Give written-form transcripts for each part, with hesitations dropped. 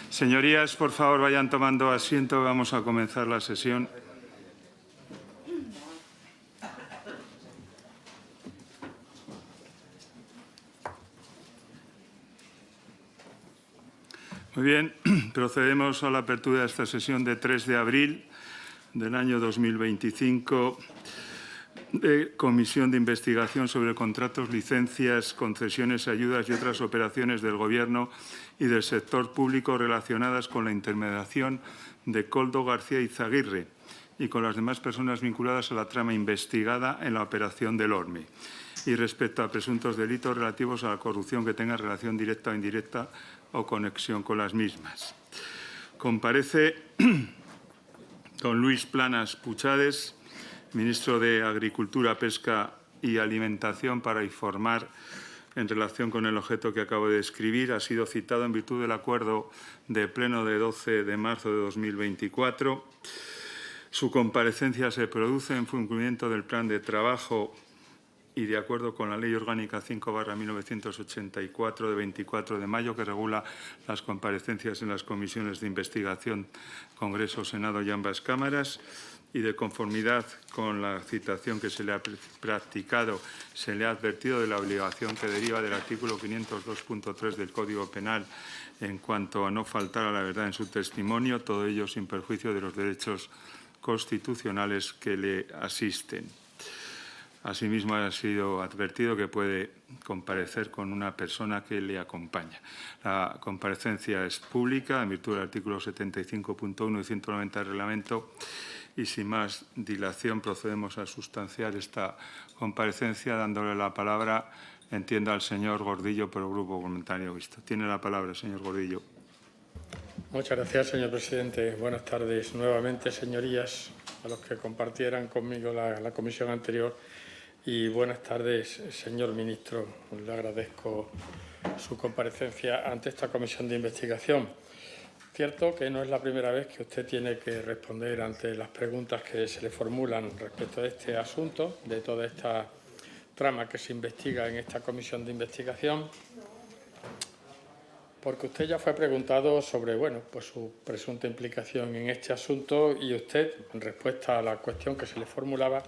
Señorías, por favor, vayan tomando asiento. Vamos a comenzar la sesión. Muy bien, procedemos a la apertura de esta sesión de 3 de abril del año 2025 de Comisión de Investigación sobre contratos, licencias, concesiones, ayudas y otras operaciones del Gobierno y del sector público relacionadas con la intermediación de Koldo García Izaguirre y con las demás personas vinculadas a la trama investigada en la operación del ORME y respecto a presuntos delitos relativos a la corrupción que tengan relación directa o indirecta o conexión con las mismas. Comparece don Luis Planas Puchades, ministro de Agricultura, Pesca y Alimentación, para informar en relación con el objeto que acabo de describir. Ha sido citado en virtud del acuerdo de pleno de 12 de marzo de 2024. Su comparecencia se produce en cumplimiento del plan de trabajo y de acuerdo con la Ley Orgánica 5/1984 de 24 de mayo, que regula las comparecencias en las comisiones de investigación, Congreso, Senado y ambas cámaras, y de conformidad con la citación que se le ha practicado, se le ha advertido de la obligación que deriva del artículo 502.3 del Código Penal en cuanto a no faltar a la verdad en su testimonio, todo ello sin perjuicio de los derechos constitucionales que le asisten. Asimismo, ha sido advertido que puede comparecer con una persona que le acompaña. La comparecencia es pública en virtud del artículo 75.1 y 190 del reglamento y sin más dilación procedemos a sustanciar esta comparecencia dándole la palabra, entiendo, al señor Gordillo por el Grupo Parlamentario Visto. Tiene la palabra, señor Gordillo. Muchas gracias, señor presidente. Buenas tardes nuevamente, señorías, a los que compartieran conmigo la comisión anterior. Y buenas tardes, señor ministro. Le agradezco su comparecencia ante esta comisión de investigación. Cierto que no es la primera vez que usted tiene que responder ante las preguntas que se le formulan respecto a este asunto, de toda esta trama que se investiga en esta comisión de investigación, porque usted ya fue preguntado sobre pues su presunta implicación en este asunto y usted, en respuesta a la cuestión que se le formulaba,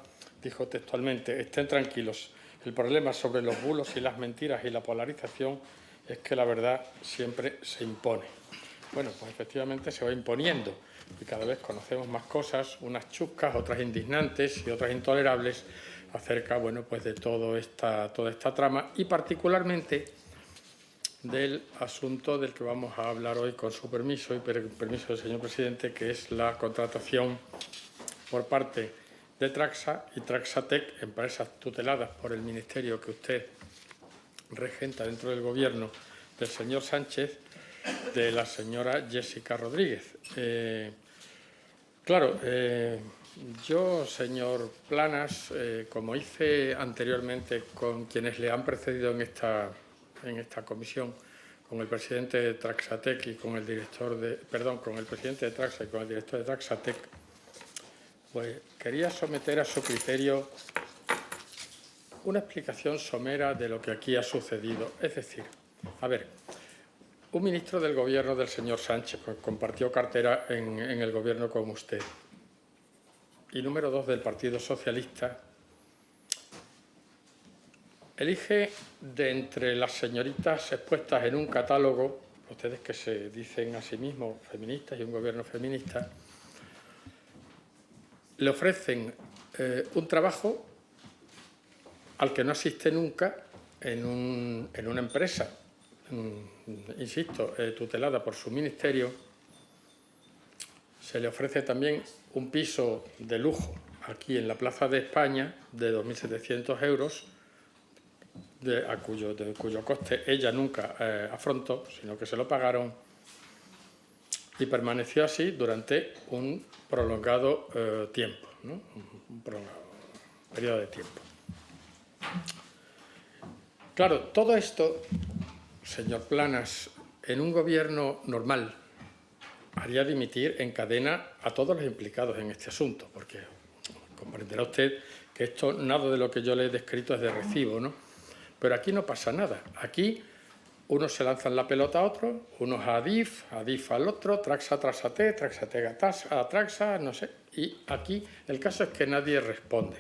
dijo textualmente: estén tranquilos, el problema sobre los bulos y las mentiras y la polarización es que la verdad siempre se impone. Bueno, pues efectivamente se va imponiendo y cada vez conocemos más cosas, unas chuscas, otras indignantes y otras intolerables acerca, pues de toda esta trama y particularmente del asunto del que vamos a hablar hoy con su permiso y permiso del señor presidente, que es la contratación por parte de Traxa y Traxatec, empresas tuteladas por el ministerio que usted regenta dentro del Gobierno del señor Sánchez, de la señora Jessica Rodríguez. Yo, señor Planas, como hice anteriormente con quienes le han precedido en esta comisión, con el presidente de Traxatec y con el director con el presidente de Traxa y con el director de Traxatec, pues quería someter a su criterio una explicación somera de lo que aquí ha sucedido. Es decir, un ministro del Gobierno del señor Sánchez compartió cartera en el Gobierno con usted. Y número 2 del Partido Socialista elige de entre las señoritas expuestas en un catálogo, ustedes que se dicen a sí mismos feministas y un gobierno feminista, le ofrecen un trabajo al que no asiste nunca en una empresa, insisto, tutelada por su ministerio. Se le ofrece también un piso de lujo aquí en la Plaza de España de 2.700 euros, de cuyo coste ella nunca afrontó, sino que se lo pagaron, y permaneció así durante un prolongado tiempo, ¿no? Un prolongado periodo de tiempo. Claro, todo esto, señor Planas, en un gobierno normal haría dimitir en cadena a todos los implicados en este asunto, porque comprenderá usted que nada de lo que yo le he descrito es de recibo, ¿no? Pero aquí no pasa nada. Aquí unos se lanzan la pelota a otros, unos a Adif al otro, Traxa a Traxa, no sé. Y aquí el caso es que nadie responde.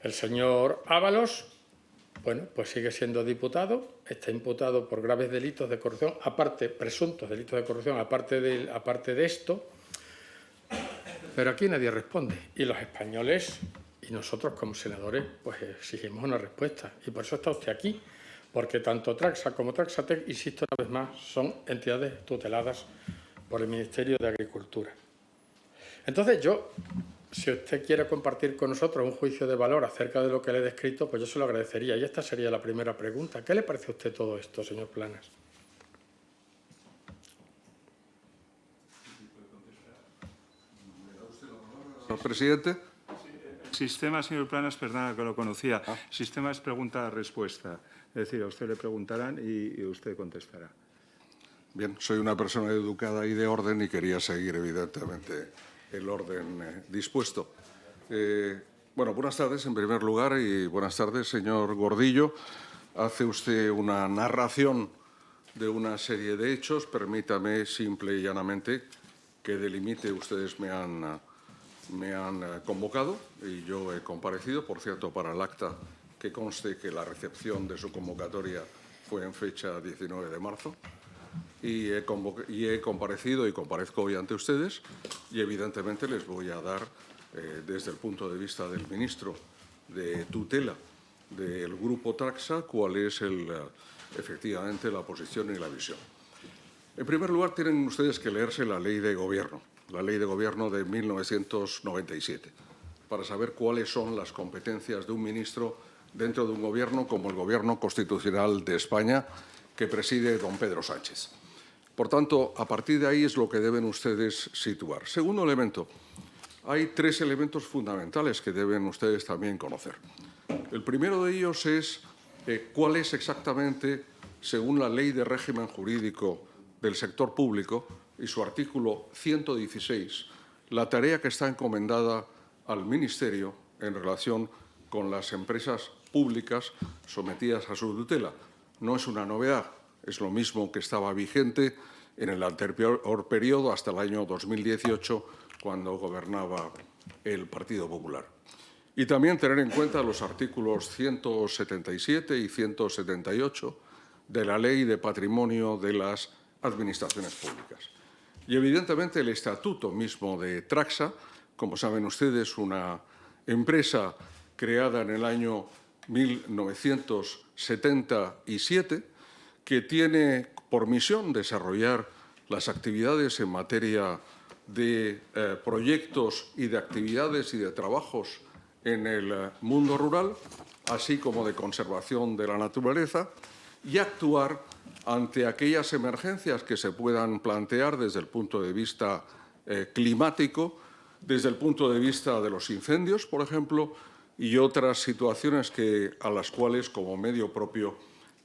El señor Ábalos, bueno, pues sigue siendo diputado, está imputado por graves delitos de corrupción, aparte, presuntos delitos de corrupción, aparte de esto, pero aquí nadie responde. Y los españoles y nosotros como senadores pues exigimos una respuesta. Y por eso está usted aquí, porque tanto Traxa como Traxatec, insisto una vez más, son entidades tuteladas por el Ministerio de Agricultura. Entonces yo, si usted quiere compartir con nosotros un juicio de valor acerca de lo que le he descrito, pues yo se lo agradecería. Y esta sería la primera pregunta. ¿Qué le parece a usted todo esto, señor Planas? Señor presidente. Sistema, señor Planas, perdona que lo conocía. Sistema es pregunta-respuesta. Es decir, a usted le preguntarán y usted contestará. Bien, soy una persona educada y de orden y quería seguir, evidentemente, el orden dispuesto. Bueno, buenas tardes, en primer lugar, y buenas tardes, señor Gordillo. Hace usted una narración de una serie de hechos. Permítame, simple y llanamente, que delimite. Ustedes me han convocado y yo he comparecido. Por cierto, para el acta, que conste que la recepción de su convocatoria fue en fecha 19 de marzo. Y he comparecido y comparezco hoy ante ustedes y, evidentemente, les voy a dar, desde el punto de vista del ministro de tutela del Grupo Traxa, cuál es efectivamente la posición y la visión. En primer lugar, tienen ustedes que leerse la Ley de Gobierno de 1997, para saber cuáles son las competencias de un ministro dentro de un Gobierno como el Gobierno constitucional de España, que preside don Pedro Sánchez. Por tanto, a partir de ahí es lo que deben ustedes situar. Segundo elemento, hay tres elementos fundamentales que deben ustedes también conocer. El primero de ellos es cuál es exactamente, según la Ley de Régimen Jurídico del Sector Público y su artículo 116, la tarea que está encomendada al Ministerio en relación con las empresas públicas sometidas a su tutela. No es una novedad, es lo mismo que estaba vigente en el anterior periodo hasta el año 2018, cuando gobernaba el Partido Popular. Y también tener en cuenta los artículos 177 y 178 de la Ley de Patrimonio de las Administraciones Públicas. Y, evidentemente, el estatuto mismo de Traxa, como saben ustedes, una empresa creada en el año 1977, que tiene por misión desarrollar las actividades en materia de proyectos y de actividades y de trabajos en el mundo rural, así como de conservación de la naturaleza, y actuar ante aquellas emergencias que se puedan plantear desde el punto de vista climático, desde el punto de vista de los incendios, por ejemplo, y otras situaciones a las cuales, como medio propio,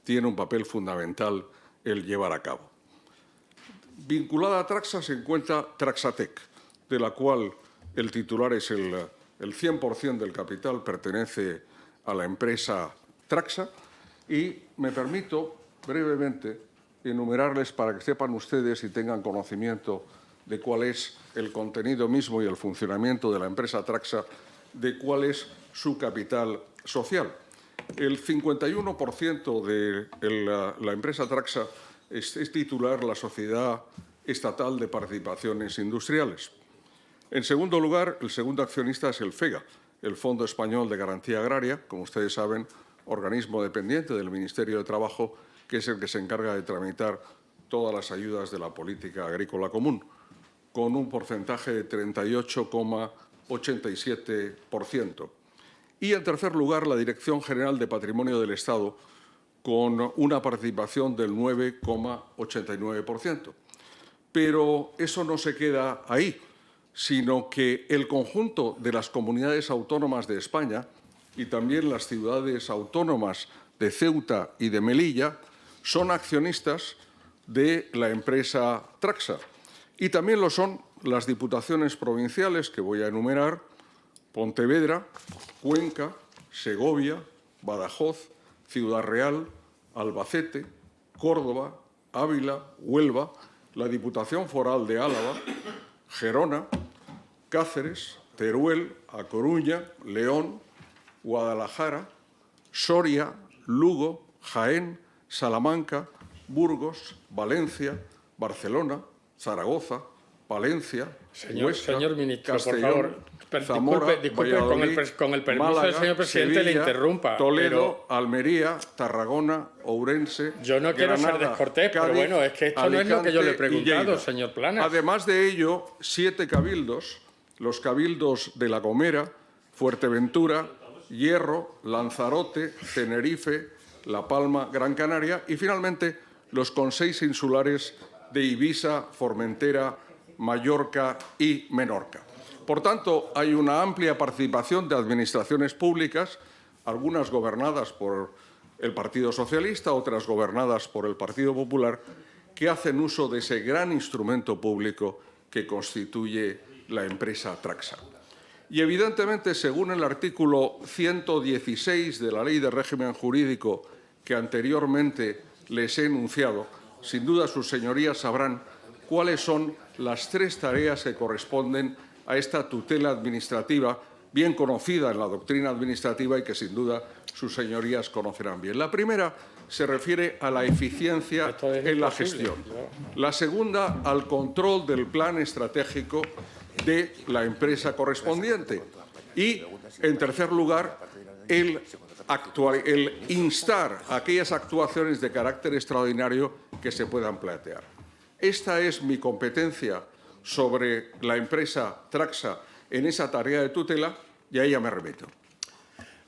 tiene un papel fundamental el llevar a cabo. Vinculada a Traxa se encuentra Traxatec, de la cual el titular es el 100% del capital pertenece a la empresa Traxa, y me permito brevemente enumerarles para que sepan ustedes y tengan conocimiento de cuál es el contenido mismo y el funcionamiento de la empresa Traxa, de cuál es su capital social. El 51% de la empresa Traxa es titular la Sociedad Estatal de Participaciones Industriales. En segundo lugar, el segundo accionista es el FEGA, el Fondo Español de Garantía Agraria, como ustedes saben, organismo dependiente del Ministerio de Trabajo, que es el que se encarga de tramitar todas las ayudas de la política agrícola común, con un porcentaje de 38,87%. Y, en tercer lugar, la Dirección General de Patrimonio del Estado, con una participación del 9,89%. Pero eso no se queda ahí, sino que el conjunto de las comunidades autónomas de España y también las ciudades autónomas de Ceuta y de Melilla son accionistas de la empresa Traxa. Y también lo son las diputaciones provinciales, que voy a enumerar: Pontevedra, Cuenca, Segovia, Badajoz, Ciudad Real, Albacete, Córdoba, Ávila, Huelva, la Diputación Foral de Álava, Gerona, Cáceres, Teruel, A Coruña, León, Guadalajara, Soria, Lugo, Jaén, Salamanca, Burgos, Valencia, Barcelona, Zaragoza, Palencia, Huesca, señor ministro, Castellón, por favor, Zamora, disculpe, Valladolid, con el permiso Málaga, del señor presidente, Sevilla, le interrumpa. Toledo, Almería, Tarragona, Ourense, Yo no quiero ser Granada, descortés, pero Cádiz, bueno, es que esto no es lo que yo le he Alicante y preguntado, Lleida. señor Planas. Además de ello, 7 cabildos, los cabildos de La Gomera, Fuerteventura, Hierro, Lanzarote, Tenerife, La Palma, Gran Canaria y finalmente los consells insulares de Ibiza, Formentera, Mallorca y Menorca. Por tanto, hay una amplia participación de administraciones públicas, algunas gobernadas por el Partido Socialista, otras gobernadas por el Partido Popular, que hacen uso de ese gran instrumento público que constituye la empresa Traxa. Y, evidentemente, según el artículo 116 de la Ley de Régimen Jurídico que anteriormente les he enunciado, sin duda sus señorías sabrán cuáles son las 3 tareas que corresponden a esta tutela administrativa, bien conocida en la doctrina administrativa y que, sin duda, sus señorías conocerán bien. La primera se refiere a la eficiencia en la gestión. La segunda, al control del plan estratégico de la empresa correspondiente. Y, en tercer lugar, el instar aquellas actuaciones de carácter extraordinario que se puedan plantear. Esta es mi competencia sobre la empresa Traxa en esa tarea de tutela y a ella me remito.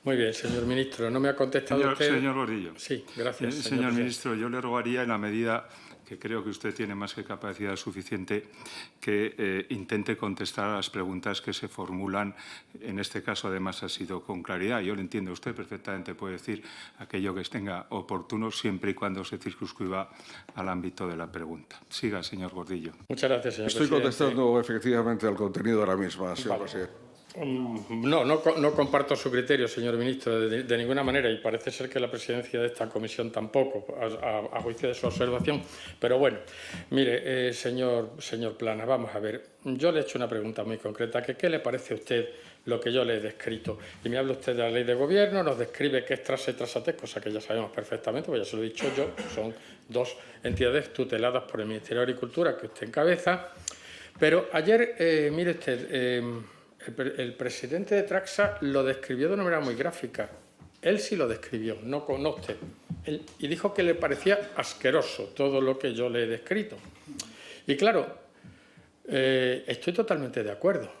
Muy bien, señor ministro. No me ha contestado usted. Señor Gordillo. Sí, gracias. Señor ministro, yo le rogaría, en la medida que creo que usted tiene más que capacidad suficiente, que intente contestar a las preguntas que se formulan. En este caso, además, ha sido con claridad. Yo lo entiendo. Usted perfectamente puede decir aquello que tenga oportuno, siempre y cuando se circunscriba al ámbito de la pregunta. Siga, señor Gordillo. Muchas gracias, señor Estoy presidente. contestando efectivamente al contenido de la misma, señor presidente. No comparto su criterio, señor ministro, de ninguna manera, y parece ser que la presidencia de esta comisión tampoco, a juicio de su observación. Pero bueno, mire, señor Planas, vamos a ver. Yo le he hecho una pregunta muy concreta, que ¿qué le parece a usted lo que yo le he descrito? Y me habla usted de la ley de gobierno, nos describe qué es Traxa y Traxatec, cosa que ya sabemos perfectamente, pues ya se lo he dicho yo, son 2 entidades tuteladas por el Ministerio de Agricultura que usted encabeza. Pero ayer, mire usted, el presidente de Traxa lo describió de una manera muy gráfica. Él sí lo describió, no usted. Y dijo que le parecía asqueroso todo lo que yo le he descrito. Y claro, estoy totalmente de acuerdo.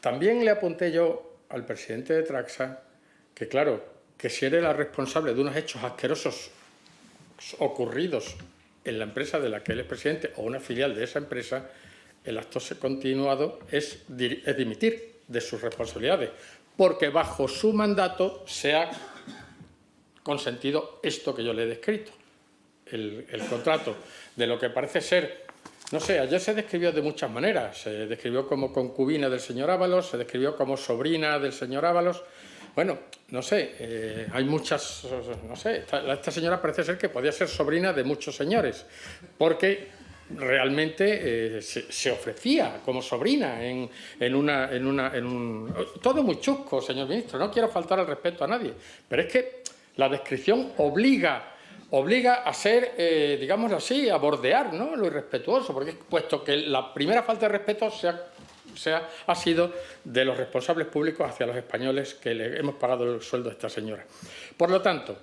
También le apunté yo al presidente de Traxa que, claro, que si era la responsable de unos hechos asquerosos ocurridos en la empresa de la que él es presidente o una filial de esa empresa, el acto continuado es dimitir de sus responsabilidades, porque bajo su mandato se ha consentido esto que yo le he descrito, el contrato de lo que parece ser, no sé, ayer se describió de muchas maneras, se describió como concubina del señor Ábalos, se describió como sobrina del señor Ábalos. Bueno, no sé, hay muchas, no sé, esta señora parece ser que podía ser sobrina de muchos señores, porque realmente se ofrecía como sobrina todo muy chusco, señor ministro, no quiero faltar al respeto a nadie, pero es que la descripción obliga a ser, digámoslo así, a bordear, ¿no?, lo irrespetuoso, porque puesto que la primera falta de respeto ha sido de los responsables públicos hacia los españoles que le hemos pagado el sueldo a esta señora. Por lo tanto,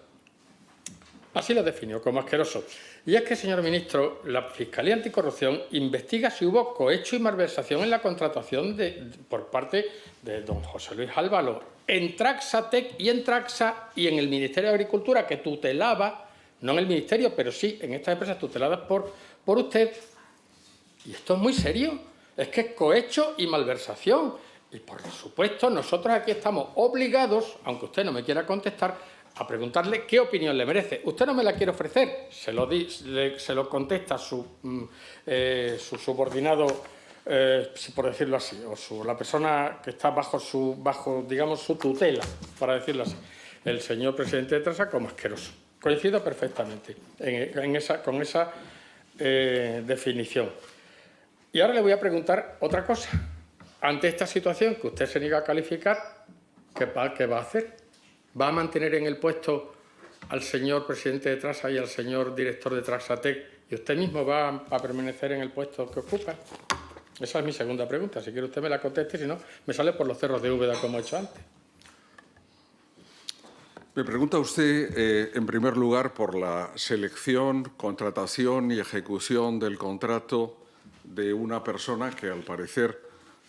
así lo definió, como asqueroso. Y es que, señor ministro, la Fiscalía Anticorrupción investiga si hubo cohecho y malversación en la contratación por parte de don José Luis Álvaro en Traxatec y en Traxa y en el Ministerio de Agricultura, que tutelaba, no en el Ministerio, pero sí en estas empresas tuteladas por usted. Y esto es muy serio, es que es cohecho y malversación. Y, por supuesto, nosotros aquí estamos obligados, aunque usted no me quiera contestar, a preguntarle qué opinión le merece. Usted no me la quiere ofrecer, se lo contesta su subordinado, por decirlo así, o la persona que está bajo digamos, su tutela, para decirlo así, el señor presidente de Traxa, como asqueroso. coincido perfectamente con esa definición. Y ahora le voy a preguntar otra cosa. Ante esta situación que usted se niega a calificar, ¿qué va a hacer? ¿Va a mantener en el puesto al señor presidente de Traxa y al señor director de Traxatec y usted mismo va a permanecer en el puesto que ocupa? Esa es mi segunda pregunta. Si quiere usted me la conteste, si no, me sale por los cerros de Úbeda como he hecho antes. Me pregunta usted, en primer lugar, por la selección, contratación y ejecución del contrato de una persona que, al parecer,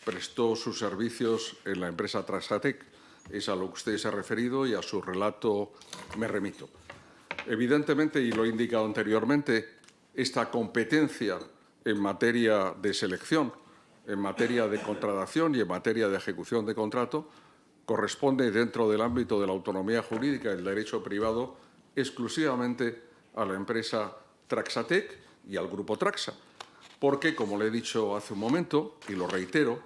prestó sus servicios en la empresa Traxatec. Es a lo que usted se ha referido y a su relato me remito. Evidentemente, y lo he indicado anteriormente, esta competencia en materia de selección, en materia de contratación y en materia de ejecución de contrato corresponde dentro del ámbito de la autonomía jurídica y el derecho privado exclusivamente a la empresa Traxatec y al Grupo Traxa, porque, como le he dicho hace un momento, y lo reitero,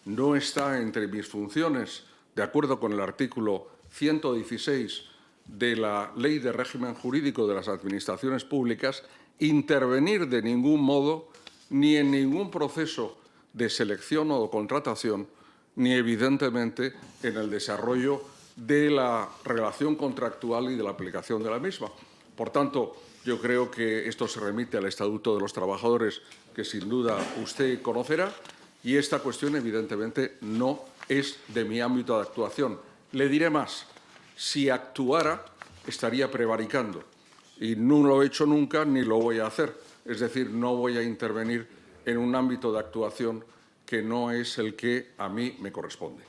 no está entre mis funciones, de acuerdo con el artículo 116 de la Ley de Régimen Jurídico de las Administraciones Públicas, intervenir de ningún modo ni en ningún proceso de selección o de contratación, ni evidentemente en el desarrollo de la relación contractual y de la aplicación de la misma. Por tanto, yo creo que esto se remite al Estatuto de los Trabajadores, que sin duda usted conocerá, y esta cuestión evidentemente no es de mi ámbito de actuación. Le diré más, si actuara estaría prevaricando y no lo he hecho nunca ni lo voy a hacer. Es decir, no voy a intervenir en un ámbito de actuación que no es el que a mí me corresponde.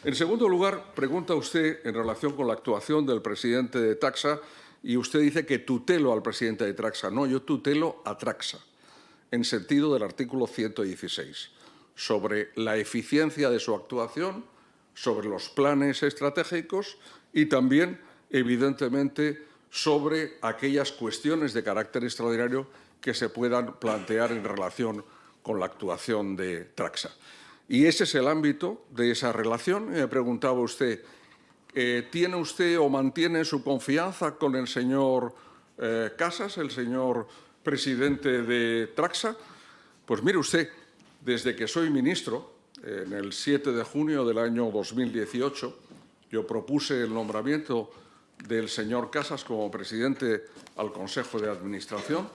En segundo lugar, pregunta usted en relación con la actuación del presidente de Traxa y usted dice que tutelo al presidente de Traxa. No, yo tutelo a Traxa, en sentido del artículo 116, sobre la eficiencia de su actuación, sobre los planes estratégicos y también, evidentemente, sobre aquellas cuestiones de carácter extraordinario que se puedan plantear en relación con la actuación de Traxa. Y ese es el ámbito de esa relación. Me preguntaba usted, ¿tiene usted o mantiene su confianza con el señor Casas, el señor presidente de Traxa? Pues mire usted, desde que soy ministro, en el 7 de junio del año 2018, yo propuse el nombramiento del señor Casas como presidente al Consejo de Administración,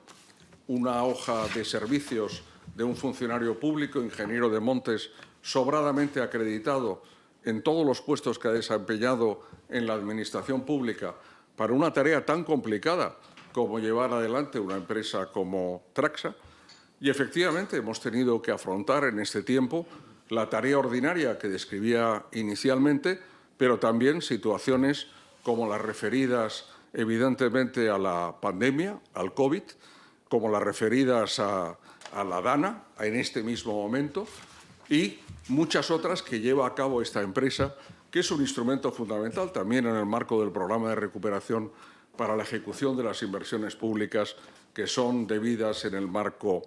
una hoja de servicios de un funcionario público, ingeniero de montes, sobradamente acreditado en todos los puestos que ha desempeñado en la Administración pública para una tarea tan complicada como llevar adelante una empresa como Traxa. Y, efectivamente, hemos tenido que afrontar en este tiempo la tarea ordinaria que describía inicialmente, pero también situaciones como las referidas, evidentemente, a la pandemia, al COVID, como las referidas a la DANA en este mismo momento y muchas otras que lleva a cabo esta empresa, que es un instrumento fundamental también en el marco del programa de recuperación para la ejecución de las inversiones públicas que son debidas en el marco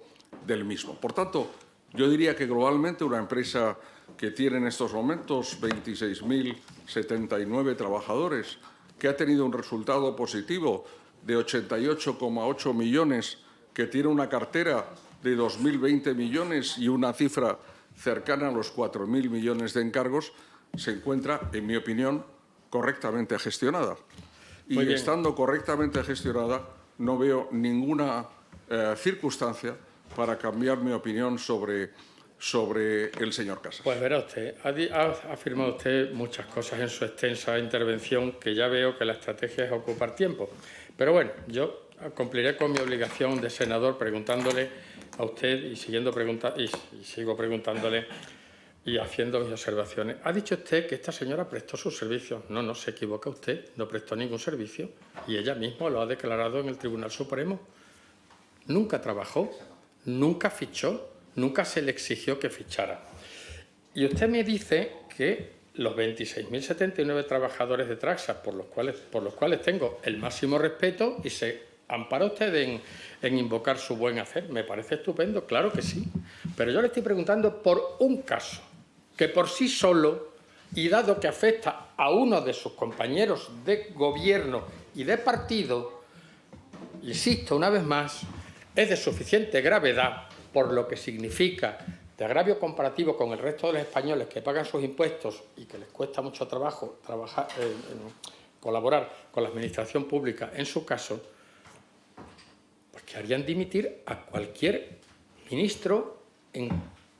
del mismo. Por tanto, yo diría que globalmente una empresa que tiene en estos momentos 26.079 trabajadores, que ha tenido un resultado positivo de 88,8 millones, que tiene una cartera de 2.020 millones y una cifra cercana a los 4.000 millones de encargos, se encuentra, en mi opinión, correctamente gestionada. Y estando correctamente gestionada, no veo ninguna circunstancia para cambiar mi opinión sobre el señor Casas. Pues verá usted, ha afirmado usted muchas cosas en su extensa intervención que ya veo que la estrategia es ocupar tiempo. Pero bueno, yo cumpliré con mi obligación de senador preguntándole a usted y sigo preguntándole y haciendo mis observaciones. Ha dicho usted que esta señora prestó sus servicios. No, se equivoca usted, no prestó ningún servicio y ella misma lo ha declarado en el Tribunal Supremo. Nunca trabajó, nunca fichó, nunca se le exigió que fichara. Y usted me dice que los 26.079 trabajadores de Traxa, por los cuales tengo el máximo respeto, y se ampara usted en invocar su buen hacer. Me parece estupendo, claro que sí. Pero yo le estoy preguntando por un caso que por sí solo, y dado que afecta a uno de sus compañeros de gobierno y de partido, insisto una vez más, es de suficiente gravedad por lo que significa de agravio comparativo con el resto de los españoles que pagan sus impuestos y que les cuesta mucho trabajo colaborar con la administración pública en su caso, pues que harían dimitir a cualquier ministro en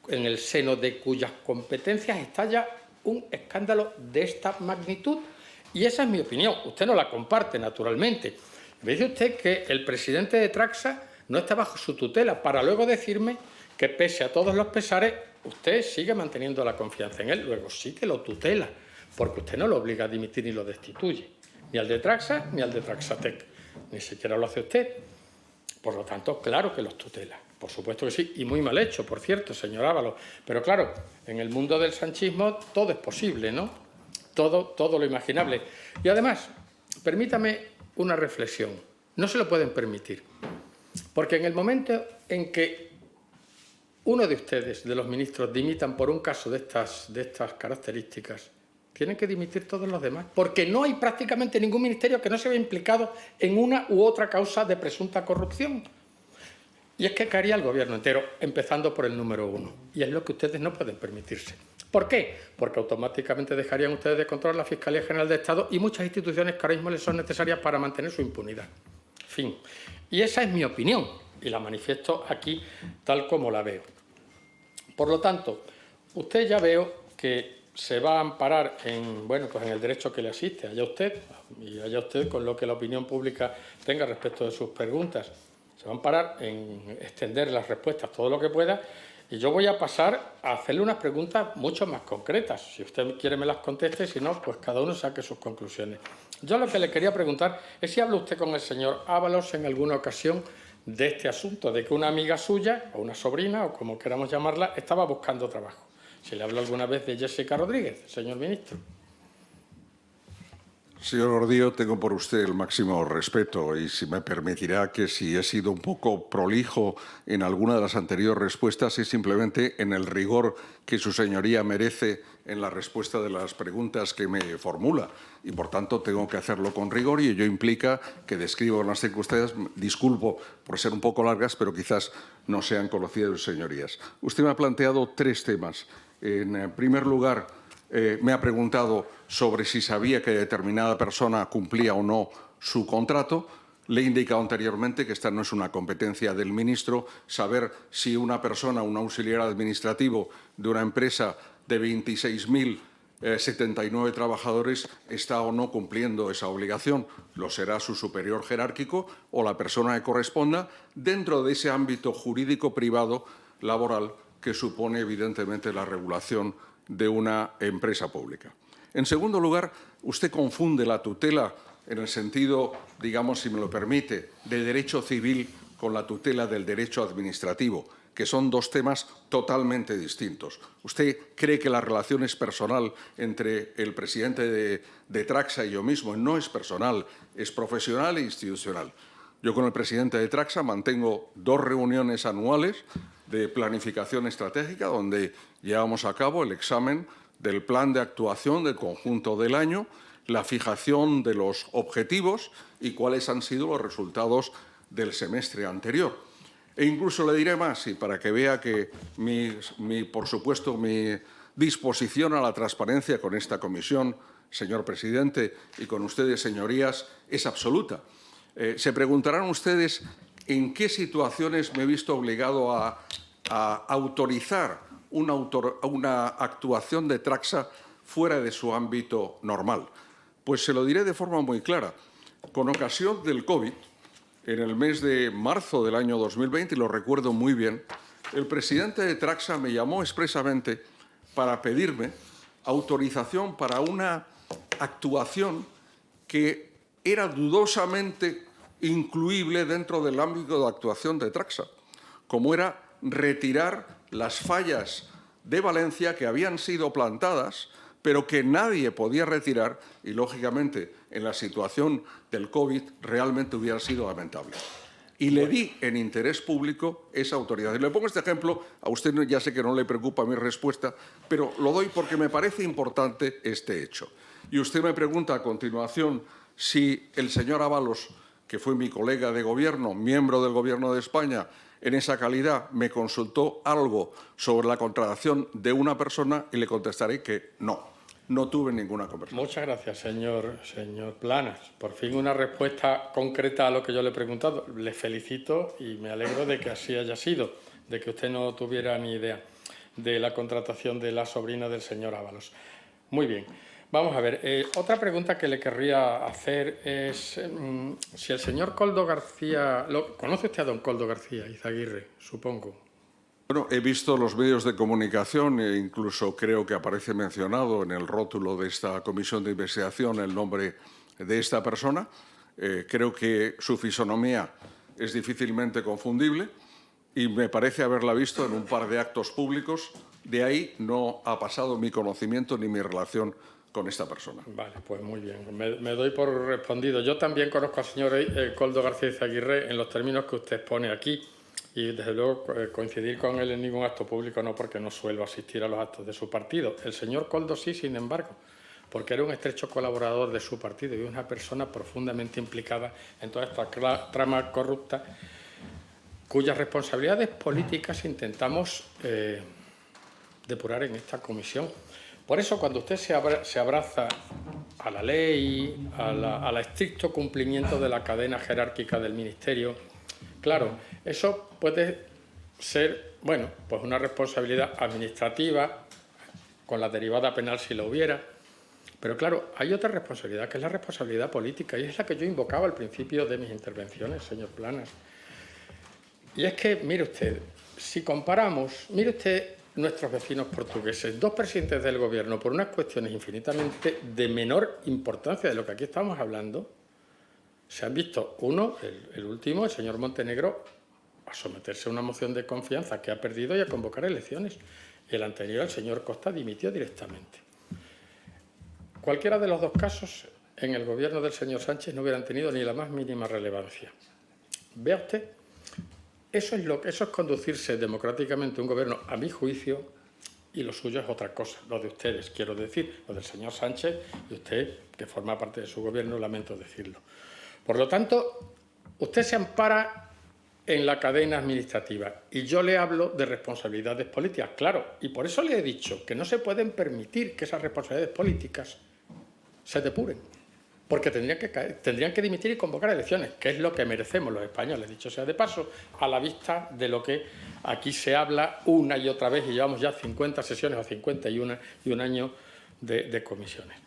el seno de cuyas competencias estalla un escándalo de esta magnitud. Y esa es mi opinión. Usted no la comparte, naturalmente. Me dice usted que el presidente de Traxa no está bajo su tutela, para luego decirme que pese a todos los pesares, usted sigue manteniendo la confianza en él. Luego sí que lo tutela, porque usted no lo obliga a dimitir ni lo destituye. Ni al de Traxa ni al de Traxatec. Ni siquiera lo hace usted. Por lo tanto, claro que los tutela. Por supuesto que sí, y muy mal hecho, por cierto, señor Ábalos. Pero claro, en el mundo del sanchismo todo es posible, ¿no? Todo lo imaginable. Y además, permítame una reflexión. No se lo pueden permitir. Porque en el momento en que uno de ustedes, de los ministros, dimitan por un caso de estas características, tienen que dimitir todos los demás. Porque no hay prácticamente ningún ministerio que no se vea implicado en una u otra causa de presunta corrupción. Y es que caería el gobierno entero, empezando por el número 1. Y es lo que ustedes no pueden permitirse. ¿Por qué? Porque automáticamente dejarían ustedes de controlar la Fiscalía General de Estado y muchas instituciones que ahora mismo les son necesarias para mantener su impunidad. En fin. Y esa es mi opinión, y la manifiesto aquí tal como la veo. Por lo tanto, usted ya veo que se va a amparar en el derecho que le asiste, allá usted, y allá usted con lo que la opinión pública tenga respecto de sus preguntas. Se va a amparar en extender las respuestas todo lo que pueda, y yo voy a pasar a hacerle unas preguntas mucho más concretas. Si usted quiere me las conteste, si no, pues cada uno saque sus conclusiones. Yo lo que le quería preguntar es si habla usted con el señor Ábalos en alguna ocasión de este asunto, de que una amiga suya, o una sobrina, o como queramos llamarla, estaba buscando trabajo. Si le habló alguna vez de Jessica Rodríguez, señor ministro. Señor Gordillo, tengo por usted el máximo respeto y si me permitirá que si he sido un poco prolijo en alguna de las anteriores respuestas es simplemente en el rigor que su señoría merece en la respuesta de las preguntas que me formula y por tanto tengo que hacerlo con rigor y ello implica que describo las circunstancias, disculpo por ser un poco largas, pero quizás no sean conocidas de sus señorías. Usted me ha planteado 3 temas. En primer lugar, me ha preguntado sobre si sabía que determinada persona cumplía o no su contrato. Le he indicado anteriormente que esta no es una competencia del ministro, saber si una persona, un auxiliar administrativo de una empresa de 26.079 trabajadores está o no cumpliendo esa obligación. Lo será su superior jerárquico o la persona que corresponda dentro de ese ámbito jurídico privado laboral que supone evidentemente la regulación de una empresa pública. En segundo lugar, usted confunde la tutela en el sentido, digamos, si me lo permite, del derecho civil con la tutela del derecho administrativo, que son 2 temas totalmente distintos. Usted cree que la relación es personal entre el presidente de Traxa y yo mismo. No es personal, es profesional e institucional. Yo con el presidente de Traxa mantengo 2 reuniones anuales de planificación estratégica donde llevamos a cabo el examen del plan de actuación del conjunto del año, la fijación de los objetivos y cuáles han sido los resultados del semestre anterior. E incluso le diré más, y para que vea que, por supuesto, mi disposición a la transparencia con esta comisión, señor presidente, y con ustedes, señorías, es absoluta. Se preguntarán ustedes en qué situaciones me he visto obligado a autorizar una actuación de Traxa fuera de su ámbito normal. Pues se lo diré de forma muy clara. Con ocasión del COVID, en el mes de marzo del año 2020, y lo recuerdo muy bien, el presidente de Traxa me llamó expresamente para pedirme autorización para una actuación que era dudosamente incluible dentro del ámbito de actuación de Traxa, como era retirar las fallas de Valencia que habían sido plantadas, pero que nadie podía retirar y, lógicamente, en la situación del COVID realmente hubiera sido lamentable. Y le di en interés público esa autorización. Le pongo este ejemplo, a usted ya sé que no le preocupa mi respuesta, pero lo doy porque me parece importante este hecho. Y usted me pregunta a continuación si el señor Ábalos, que fue mi colega de gobierno, miembro del Gobierno de España, en esa calidad me consultó algo sobre la contratación de una persona, y le contestaré que no tuve ninguna conversación. Muchas gracias, señor Planas. Por fin una respuesta concreta a lo que yo le he preguntado. Le felicito y me alegro de que así haya sido, de que usted no tuviera ni idea de la contratación de la sobrina del señor Ábalos. Muy bien. Vamos a ver, otra pregunta que le querría hacer es si el señor Koldo García... ¿Conoce usted a don Koldo García Izaguirre, supongo? Bueno, he visto los medios de comunicación e incluso creo que aparece mencionado en el rótulo de esta comisión de investigación el nombre de esta persona. Creo que su fisonomía es difícilmente confundible y me parece haberla visto en un par de actos públicos. De ahí no ha pasado mi conocimiento ni mi relación con esta persona. Vale, pues muy bien. Me doy por respondido. Yo también conozco al señor Koldo García Izaguirre en los términos que usted pone aquí y, desde luego, coincidir con él en ningún acto público no, porque no suelo asistir a los actos de su partido. El señor Koldo sí, sin embargo, porque era un estrecho colaborador de su partido y una persona profundamente implicada en toda esta trama corrupta cuyas responsabilidades políticas intentamos depurar en esta comisión. Por eso, cuando usted se abraza a la ley, al estricto cumplimiento de la cadena jerárquica del Ministerio, claro, eso puede ser, bueno, pues una responsabilidad administrativa, con la derivada penal si lo hubiera, pero claro, hay otra responsabilidad, que es la responsabilidad política, y es la que yo invocaba al principio de mis intervenciones, señor Planas. Y es que, mire usted, si comparamos, mire usted nuestros vecinos portugueses, dos presidentes del gobierno, por unas cuestiones infinitamente de menor importancia de lo que aquí estamos hablando, se han visto, uno, el último, el señor Montenegro, a someterse a una moción de confianza que ha perdido y a convocar elecciones. Y el anterior, el señor Costa, dimitió directamente. Cualquiera de los dos casos, en el gobierno del señor Sánchez no hubieran tenido ni la más mínima relevancia. Vea usted, eso es conducirse democráticamente un gobierno, a mi juicio, y lo suyo es otra cosa, lo de ustedes, quiero decir, lo del señor Sánchez y usted, que forma parte de su gobierno, lamento decirlo. Por lo tanto, usted se ampara en la cadena administrativa y yo le hablo de responsabilidades políticas, claro, y por eso le he dicho que no se pueden permitir que esas responsabilidades políticas se depuren, porque tendrían que dimitir y convocar elecciones, que es lo que merecemos los españoles, dicho sea de paso, a la vista de lo que aquí se habla una y otra vez, y llevamos ya 50 sesiones o 51 y un año de comisiones.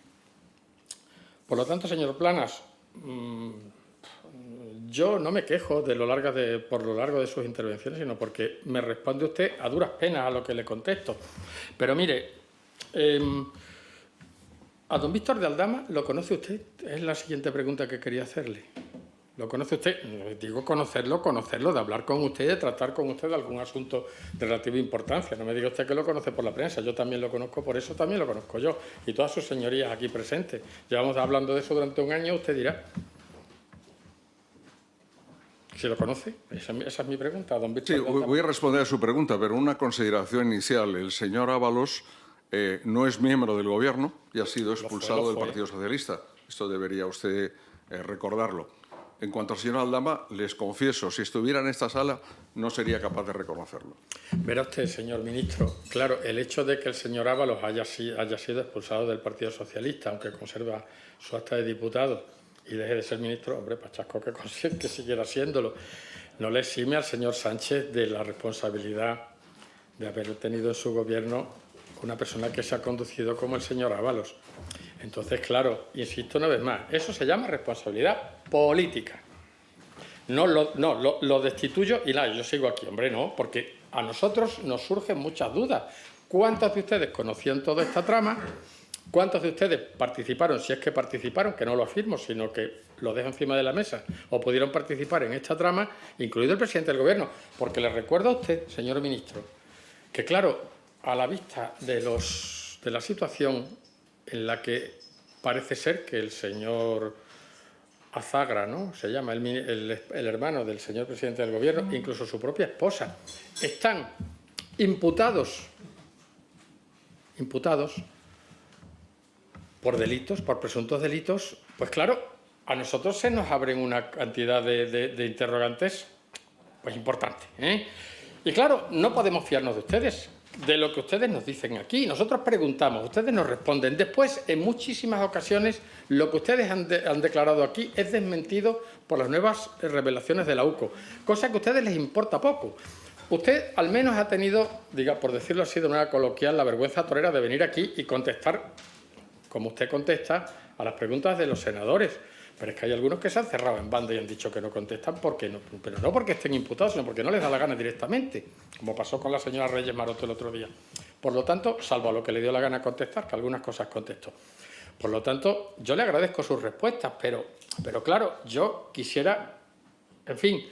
Por lo tanto, señor Planas, yo no me quejo por lo largo de sus intervenciones, sino porque me responde usted a duras penas a lo que le contesto. Pero mire, a don Víctor de Aldama, ¿lo conoce usted? Es la siguiente pregunta que quería hacerle. ¿Lo conoce usted? Digo conocerlo, de hablar con usted, de tratar con usted de algún asunto de relativa importancia. No me diga usted que lo conoce por la prensa, yo también lo conozco, por eso también lo conozco yo. Y todas sus señorías aquí presentes. Llevamos hablando de eso durante un año, usted dirá. ¿Se lo conoce? Esa es mi pregunta, don Víctor. Sí, voy a responder a su pregunta, pero una consideración inicial. El señor Ábalos no es miembro del Gobierno y ha sido expulsado del Partido Socialista. Esto debería usted recordarlo. En cuanto al señor Aldama, les confieso, si estuviera en esta sala, no sería capaz de reconocerlo. Verá usted, señor ministro, claro, el hecho de que el señor Ábalos haya sido expulsado del Partido Socialista, aunque conserva su acta de diputado y deje de ser ministro, hombre, pachasco que siguiera siéndolo, no le exime al señor Sánchez de la responsabilidad de haber tenido en su gobierno una persona que se ha conducido como el señor Ábalos. Entonces, claro, insisto una vez más, eso se llama responsabilidad política. No lo destituyo y nada, yo sigo aquí. Hombre, no, porque a nosotros nos surgen muchas dudas. ¿Cuántos de ustedes conocían toda esta trama? ¿Cuántos de ustedes participaron, si es que participaron, que no lo afirmo, sino que lo dejo encima de la mesa, o pudieron participar en esta trama, incluido el presidente del Gobierno? Porque le recuerdo a usted, señor ministro, que claro, a la vista de la situación en la que parece ser que el señor Azagra, ¿no?, se llama el hermano del señor presidente del Gobierno, incluso su propia esposa, están imputados por delitos, por presuntos delitos, pues claro, a nosotros se nos abren una cantidad de interrogantes pues importante, ¿eh? Y claro, no podemos fiarnos de ustedes, de lo que ustedes nos dicen aquí. Nosotros preguntamos, ustedes nos responden. Después, en muchísimas ocasiones, lo que ustedes han declarado aquí es desmentido por las nuevas revelaciones de la UCO, cosa que a ustedes les importa poco. Usted al menos ha tenido, por decirlo así de manera coloquial, la vergüenza torera de venir aquí y contestar, como usted contesta, a las preguntas de los senadores. Pero es que hay algunos que se han cerrado en banda y han dicho que no contestan porque no, pero no porque estén imputados, sino porque no les da la gana directamente, como pasó con la señora Reyes Maroto el otro día. Por lo tanto, salvo a lo que le dio la gana contestar, que algunas cosas contestó. Por lo tanto, yo le agradezco sus respuestas, pero claro, yo quisiera, en fin,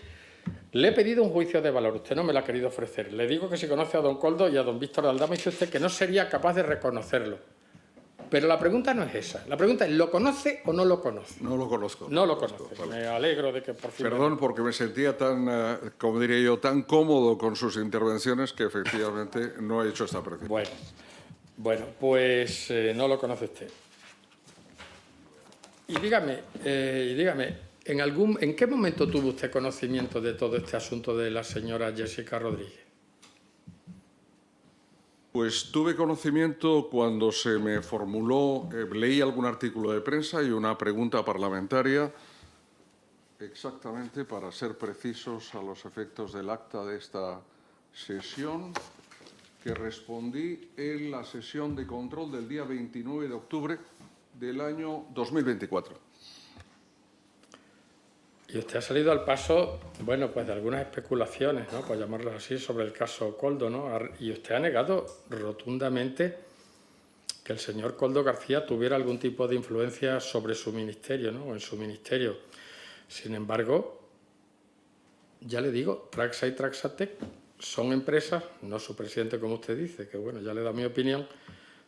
le he pedido un juicio de valor, usted no me lo ha querido ofrecer. Le digo que si conoce a don Koldo y a don Víctor de Aldama, dice usted que no sería capaz de reconocerlo. Pero la pregunta no es esa. La pregunta es, ¿lo conoce o no lo conoce? No lo conozco. No lo conoce. Vale. Me alegro de que por fin... Perdón, porque me sentía tan, como diría yo, tan cómodo con sus intervenciones que efectivamente no he hecho esta precisión. Bueno, pues no lo conoce usted. Y dígame, ¿en qué momento tuvo usted conocimiento de todo este asunto de la señora Jessica Rodríguez? Pues tuve conocimiento cuando se me formuló, leí algún artículo de prensa y una pregunta parlamentaria, exactamente para ser precisos a los efectos del acta de esta sesión, que respondí en la sesión de control del día 29 de octubre del año 2024. Y usted ha salido al paso, bueno, pues de algunas especulaciones, ¿no?, por llamarlas así, sobre el caso Koldo, ¿no? Y usted ha negado rotundamente que el señor Koldo García tuviera algún tipo de influencia sobre su ministerio, ¿no?, o en su ministerio. Sin embargo, ya le digo, Traxa y Traxatec son empresas, no su presidente como usted dice, que bueno, ya le da mi opinión,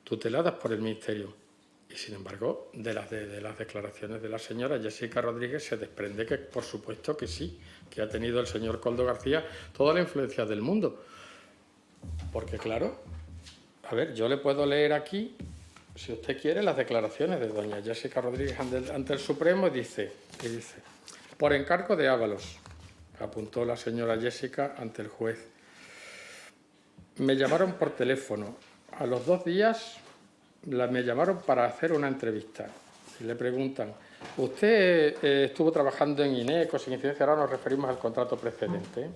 tuteladas por el ministerio. Y sin embargo, de las declaraciones de la señora Jessica Rodríguez se desprende que, por supuesto que sí, que ha tenido el señor Koldo García toda la influencia del mundo. Porque claro, a ver, yo le puedo leer aquí, si usted quiere, las declaraciones de doña Jessica Rodríguez ante el Supremo y dice, por encargo de Ábalos, apuntó la señora Jessica ante el juez, me llamaron por teléfono. A los 2 días me llamaron para hacer una entrevista. Y le preguntan, ¿usted estuvo trabajando en INECO sin incidencia? Ahora nos referimos al contrato precedente.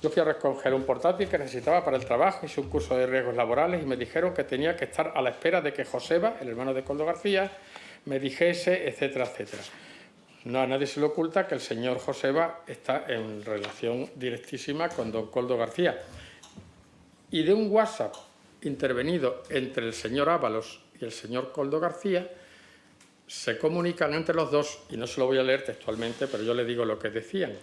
Yo fui a recoger un portátil que necesitaba para el trabajo, hice un curso de riesgos laborales y me dijeron que tenía que estar a la espera de que Joseba, el hermano de Koldo García, me dijese, etcétera, etcétera. No, a nadie se le oculta que el señor Joseba está en relación directísima con don Koldo García. Y de un WhatsApp intervenido entre el señor Ábalos y el señor Koldo García, se comunican entre los dos, y no se lo voy a leer textualmente, pero yo le digo lo que decían.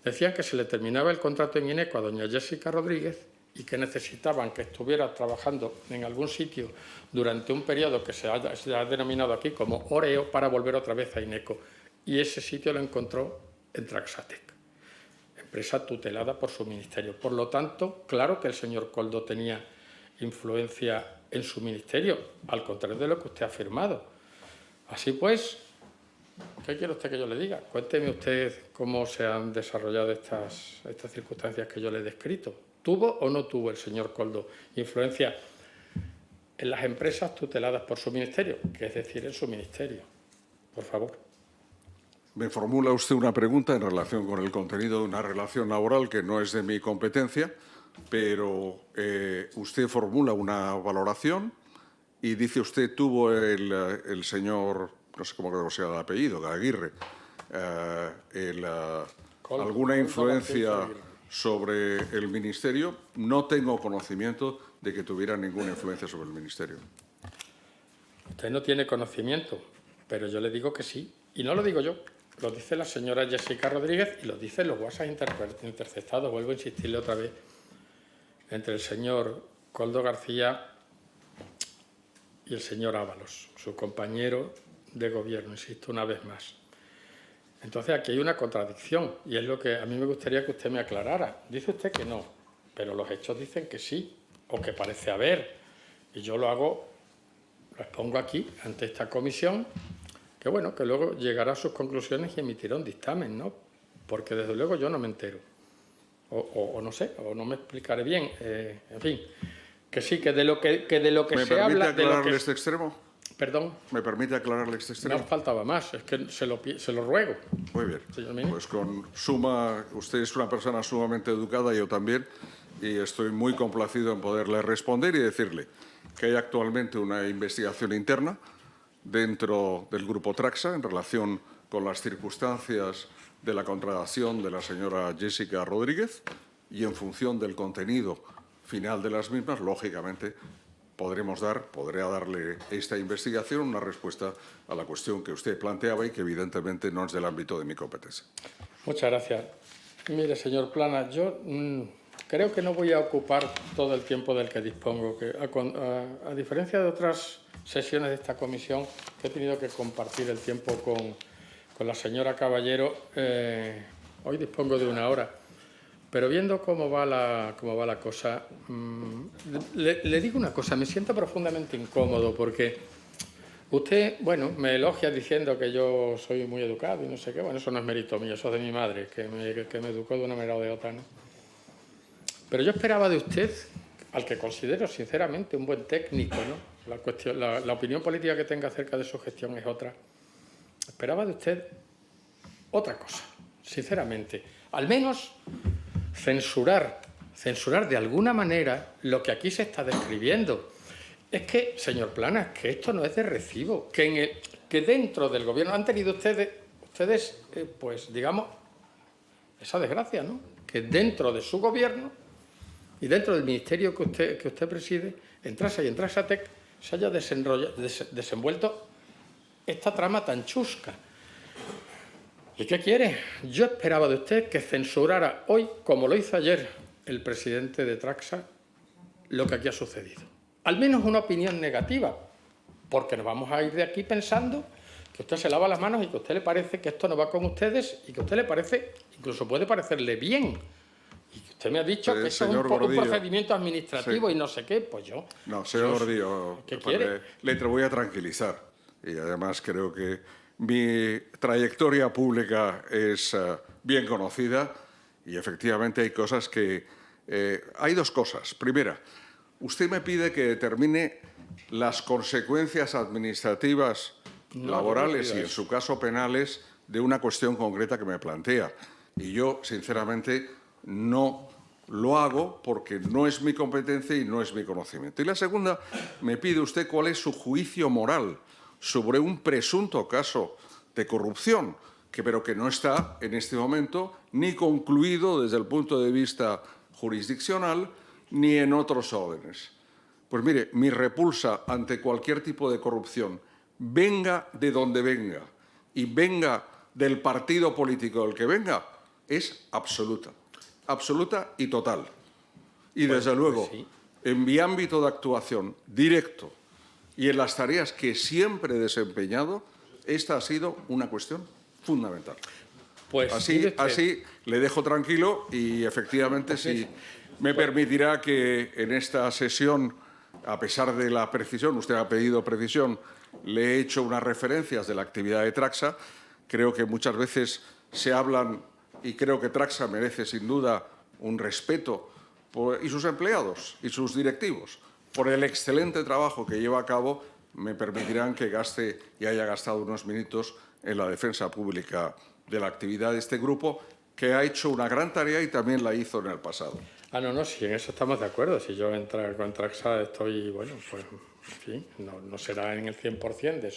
Decían que se le terminaba el contrato en INECO a doña Jessica Rodríguez y que necesitaban que estuviera trabajando en algún sitio durante un periodo que se ha denominado aquí como Oreo para volver otra vez a INECO. Y ese sitio lo encontró en Traxatec, empresa tutelada por su ministerio. Por lo tanto, claro que el señor Koldo tenía influencia en su ministerio, al contrario de lo que usted ha afirmado. Así pues, ¿qué quiere usted que yo le diga? Cuénteme usted cómo se han desarrollado estas circunstancias que yo le he descrito. ¿Tuvo o no tuvo el señor Koldo influencia en las empresas tuteladas por su ministerio? Que es decir, en su ministerio. Por favor. Me formula usted una pregunta en relación con el contenido de una relación laboral que no es de mi competencia, pero usted formula una valoración y dice usted tuvo el señor, no sé cómo se llama el apellido, Aguirre, alguna influencia sobre el ministerio. No tengo conocimiento de que tuviera ninguna influencia sobre el ministerio. Usted no tiene conocimiento, pero yo le digo que sí. Y no lo digo yo, lo dice la señora Jessica Rodríguez y lo dicen los WhatsApp interceptados. Vuelvo a insistirle otra vez. Entre el señor Koldo García y el señor Ábalos, su compañero de gobierno, insisto una vez más. Entonces aquí hay una contradicción y es lo que a mí me gustaría que usted me aclarara. Dice usted que no, pero los hechos dicen que sí, o que parece haber. Y yo lo expongo aquí, ante esta comisión, que bueno, que luego llegará a sus conclusiones y emitirá un dictamen, ¿no? Porque desde luego yo no me entero. O no sé, o no me explicaré bien. En fin, que sí, que de lo que se habla... ¿Me permite aclararle este extremo? Perdón. ¿Me permite aclararle este extremo? No faltaba más, es que se lo ruego. Muy bien. Señor ministro. Pues usted es una persona sumamente educada, yo también, y estoy muy complacido en poderle responder y decirle que hay actualmente una investigación interna dentro del Grupo Traxa en relación con las circunstancias de la contratación de la señora Jessica Rodríguez y en función del contenido final de las mismas, lógicamente, podré darle esta investigación una respuesta a la cuestión que usted planteaba y que evidentemente no es del ámbito de mi competencia. Muchas gracias. Mire, señor Planas, yo creo que no voy a ocupar todo el tiempo del que dispongo. Que a diferencia de otras sesiones de esta comisión, que he tenido que compartir el tiempo con la señora Caballero, hoy dispongo de 1 hora. Pero viendo cómo va la cosa, le digo una cosa, me siento profundamente incómodo porque usted, bueno, me elogia diciendo que yo soy muy educado y no sé qué. Bueno, eso no es mérito mío, eso es de mi madre, que me educó de una manera o de otra, ¿no? Pero yo esperaba de usted, al que considero sinceramente un buen técnico, ¿no? La opinión política que tenga acerca de su gestión es otra. Esperaba de usted otra cosa, sinceramente. Al menos censurar de alguna manera lo que aquí se está describiendo. Es que, señor Planas, que esto no es de recibo, que dentro del gobierno han tenido ustedes, pues digamos, esa desgracia, ¿no? Que dentro de su gobierno y dentro del ministerio que usted preside, en Trasa y en Trasatec, se haya desenvuelto esta trama tan chusca. ¿Y qué quiere? Yo esperaba de usted que censurara hoy, como lo hizo ayer el presidente de Traxa, lo que aquí ha sucedido. Al menos una opinión negativa, porque nos vamos a ir de aquí pensando que usted se lava las manos y que a usted le parece que esto no va con ustedes y que a usted le parece, incluso puede parecerle bien. Y que usted me ha dicho que eso es un procedimiento administrativo, sí, y no sé qué, pues yo... No, señor Gordillo, ¿qué quiere? Le voy a tranquilizar. Y además creo que mi trayectoria pública es bien conocida y efectivamente hay cosas que... hay 2 cosas. Primera, usted me pide que determine las consecuencias administrativas, laborales y, en su caso, penales de una cuestión concreta que me plantea. Y yo, sinceramente, no lo hago porque no es mi competencia y no es mi conocimiento. Y la segunda, me pide usted cuál es su juicio moral sobre un presunto caso de corrupción, pero que no está en este momento ni concluido desde el punto de vista jurisdiccional ni en otros órdenes. Pues mire, mi repulsa ante cualquier tipo de corrupción, venga de donde venga y venga del partido político del que venga, es absoluta. Absoluta y total. Y desde luego, sí, en mi ámbito de actuación directo y en las tareas que siempre he desempeñado, esta ha sido una cuestión fundamental. Pues así le dejo tranquilo y efectivamente si me permitirá que en esta sesión, a pesar de la precisión, usted ha pedido precisión, le he hecho unas referencias de la actividad de Traxa. Creo que muchas veces se hablan y creo que Traxa merece sin duda un respeto y sus empleados y sus directivos por el excelente trabajo que lleva a cabo. Me permitirán que gaste y haya gastado unos minutos en la defensa pública de la actividad de este grupo, que ha hecho una gran tarea y también la hizo en el pasado. No, sí, en eso estamos de acuerdo. Si yo con Traxa estoy, bueno, pues, en fin, no será en el 100% de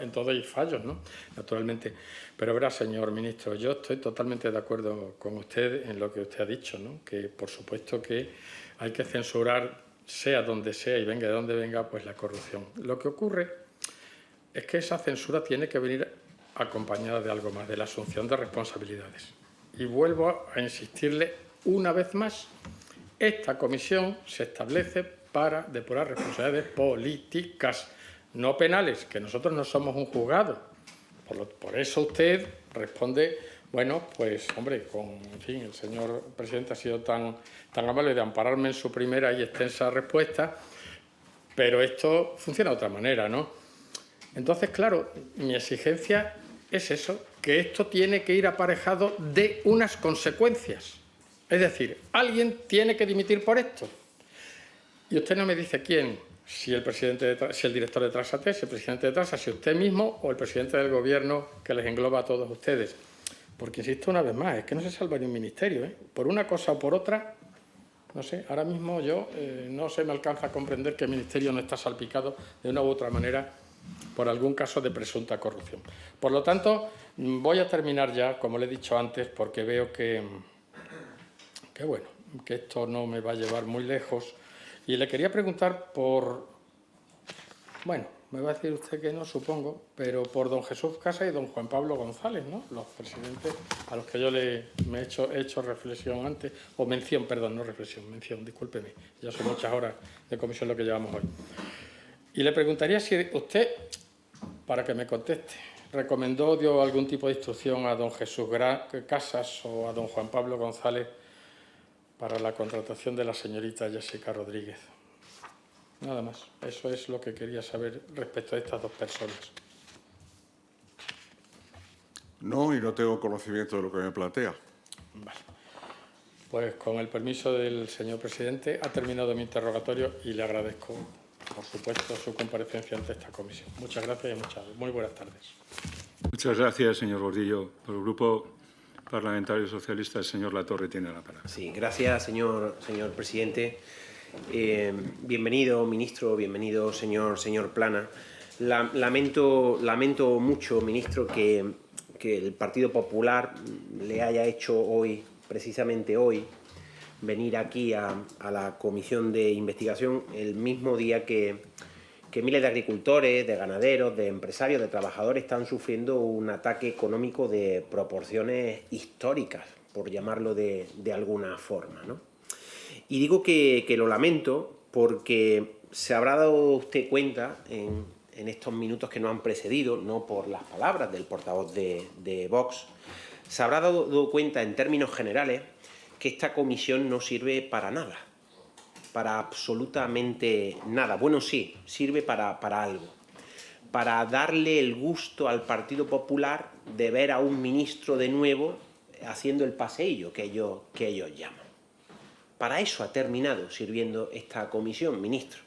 en todo hay fallos, ¿no? Naturalmente. Pero verá, señor ministro, yo estoy totalmente de acuerdo con usted en lo que usted ha dicho, ¿no? Que, por supuesto, que hay que censurar, sea donde sea y venga de donde venga, pues la corrupción. Lo que ocurre es que esa censura tiene que venir acompañada de algo más, de la asunción de responsabilidades. Y vuelvo a insistirle una vez más, esta comisión se establece para depurar responsabilidades políticas, no penales, que nosotros no somos un juzgado. Por eso usted responde, bueno, pues, hombre, en fin, el señor presidente ha sido tan amable de ampararme en su primera y extensa respuesta, pero esto funciona de otra manera, ¿no? Entonces, claro, mi exigencia es eso, que esto tiene que ir aparejado de unas consecuencias. Es decir, alguien tiene que dimitir por esto. Y usted no me dice quién, si el director de Trasate, si el presidente de Trasa, si usted mismo o el presidente del Gobierno que les engloba a todos ustedes. Porque, insisto una vez más, es que no se salva ni un ministerio, ¿eh? Por una cosa o por otra, no sé, ahora mismo yo no se me alcanza a comprender que el ministerio no está salpicado de una u otra manera por algún caso de presunta corrupción. Por lo tanto, voy a terminar ya, como le he dicho antes, porque veo que esto no me va a llevar muy lejos. Y le quería preguntar por, bueno, me va a decir usted que no, supongo, pero por don Jesús Casas y don Juan Pablo González, ¿no? Los presidentes a los que yo he hecho reflexión antes, o mención, perdón, no reflexión, mención, discúlpeme, ya son muchas horas de comisión lo que llevamos hoy. Y le preguntaría si usted, para que me conteste, recomendó, dio algún tipo de instrucción a don Jesús Casas o a don Juan Pablo González para la contratación de la señorita Jessica Rodríguez. Nada más. Eso es lo que quería saber respecto a estas dos personas. No, y no tengo conocimiento de lo que me plantea. Vale. Pues con el permiso del señor presidente ha terminado mi interrogatorio y le agradezco, por supuesto, su comparecencia ante esta comisión. Muchas gracias y muy buenas tardes. Muchas gracias, señor Gordillo. Por el Grupo Parlamentario Socialista, el señor Latorre tiene la palabra. Sí, gracias, señor presidente. Bienvenido, ministro, bienvenido, señor Plana. Lamento mucho, ministro, que el Partido Popular le haya hecho hoy, precisamente hoy, venir aquí a la Comisión de Investigación el mismo día que miles de agricultores, de ganaderos, de empresarios, de trabajadores están sufriendo un ataque económico de proporciones históricas, por llamarlo de alguna forma, ¿no? Y digo que lo lamento porque se habrá dado usted cuenta en estos minutos que nos han precedido, no por las palabras del portavoz de Vox, se habrá dado cuenta en términos generales que esta comisión no sirve para nada, para absolutamente nada. Bueno, sí, sirve para algo, para darle el gusto al Partido Popular de ver a un ministro de nuevo haciendo el paseillo que ellos llaman. Para eso ha terminado sirviendo esta comisión, ministro,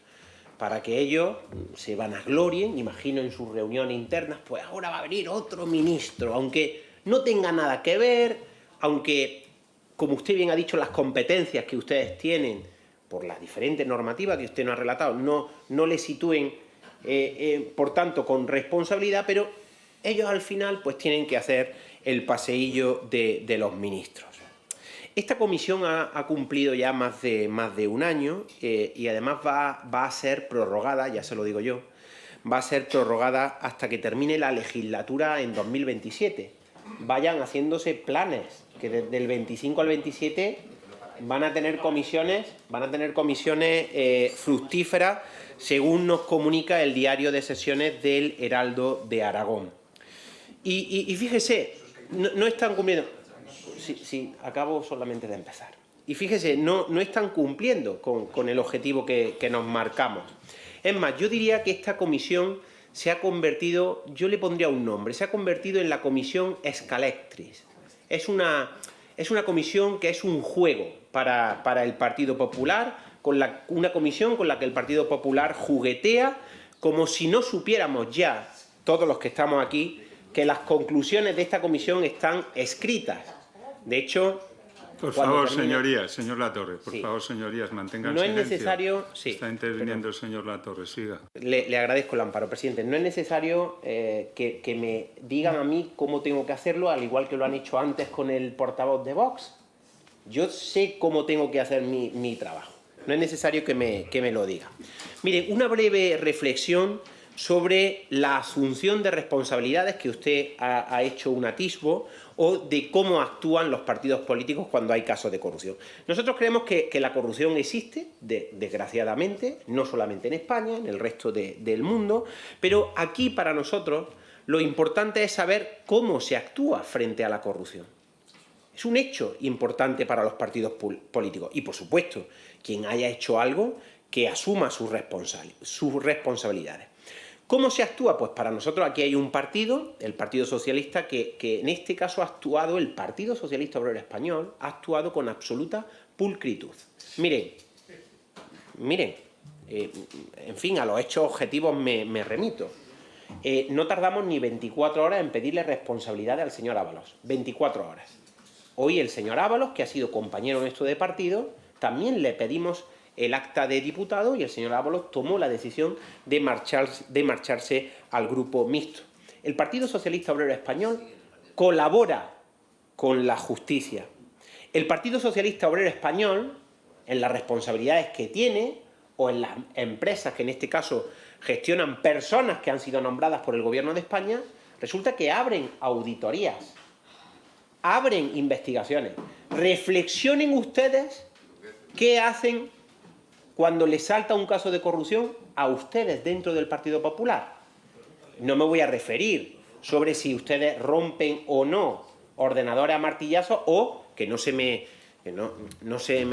para que ellos se vanaglorien, imagino en sus reuniones internas, pues ahora va a venir otro ministro, aunque no tenga nada que ver, aunque, como usted bien ha dicho, las competencias que ustedes tienen por las diferentes normativas que usted nos ha relatado, no le sitúen, por tanto, con responsabilidad, pero ellos al final pues tienen que hacer el paseillo de los ministros. Esta comisión ha cumplido ya más de un año y además va a ser prorrogada, ya se lo digo yo, va a ser prorrogada hasta que termine la legislatura en 2027. Vayan haciéndose planes, que desde el 25 al 27 van a tener comisiones fructíferas, según nos comunica el diario de sesiones del Heraldo de Aragón. Y fíjese, no están cumpliendo. Sí, acabo solamente de empezar. Y fíjese, no están cumpliendo con el objetivo que nos marcamos. Es más, yo diría que esta comisión se ha convertido, yo le pondría un nombre, se ha convertido en la comisión Escalectris. Es una comisión que es un juego para el Partido Popular, una comisión con la que el Partido Popular juguetea como si no supiéramos ya, todos los que estamos aquí, que las conclusiones de esta comisión están escritas. De hecho, por favor, señorías, señor Latorre, por favor, señorías, mantengan no silencio. Es necesario, sí, está interviniendo el señor Latorre, siga. Le agradezco el amparo, presidente. No es necesario que me digan a mí cómo tengo que hacerlo, al igual que lo han hecho antes con el portavoz de Vox. Yo sé cómo tengo que hacer mi trabajo. No es necesario que me lo diga. Mire, una breve reflexión sobre la asunción de responsabilidades que usted ha hecho un atisbo, o de cómo actúan los partidos políticos cuando hay casos de corrupción. Nosotros creemos que la corrupción existe, desgraciadamente, no solamente en España, en el resto del mundo, pero aquí para nosotros lo importante es saber cómo se actúa frente a la corrupción. Es un hecho importante para los partidos políticos y, por supuesto, quien haya hecho algo, que asuma sus responsabilidades. ¿Cómo se actúa? Pues para nosotros aquí hay un partido, el Partido Socialista, que en este caso ha actuado, el Partido Socialista Obrero Español, ha actuado con absoluta pulcritud. Miren, en fin, a los hechos objetivos me remito. No tardamos ni 24 horas en pedirle responsabilidades al señor Ábalos. 24 horas. Hoy el señor Ábalos, que ha sido compañero nuestro de partido, también le pedimos el acta de diputado y el señor Ábalos tomó la decisión de marcharse al grupo mixto. El Partido Socialista Obrero Español colabora con la justicia. El Partido Socialista Obrero Español, en las responsabilidades que tiene, o en las empresas que en este caso gestionan personas que han sido nombradas por el Gobierno de España, resulta que abren auditorías, abren investigaciones. Reflexionen ustedes qué hacen cuando les salta un caso de corrupción a ustedes dentro del Partido Popular. No me voy a referir sobre si ustedes rompen o no ordenadores a martillazos o que no se me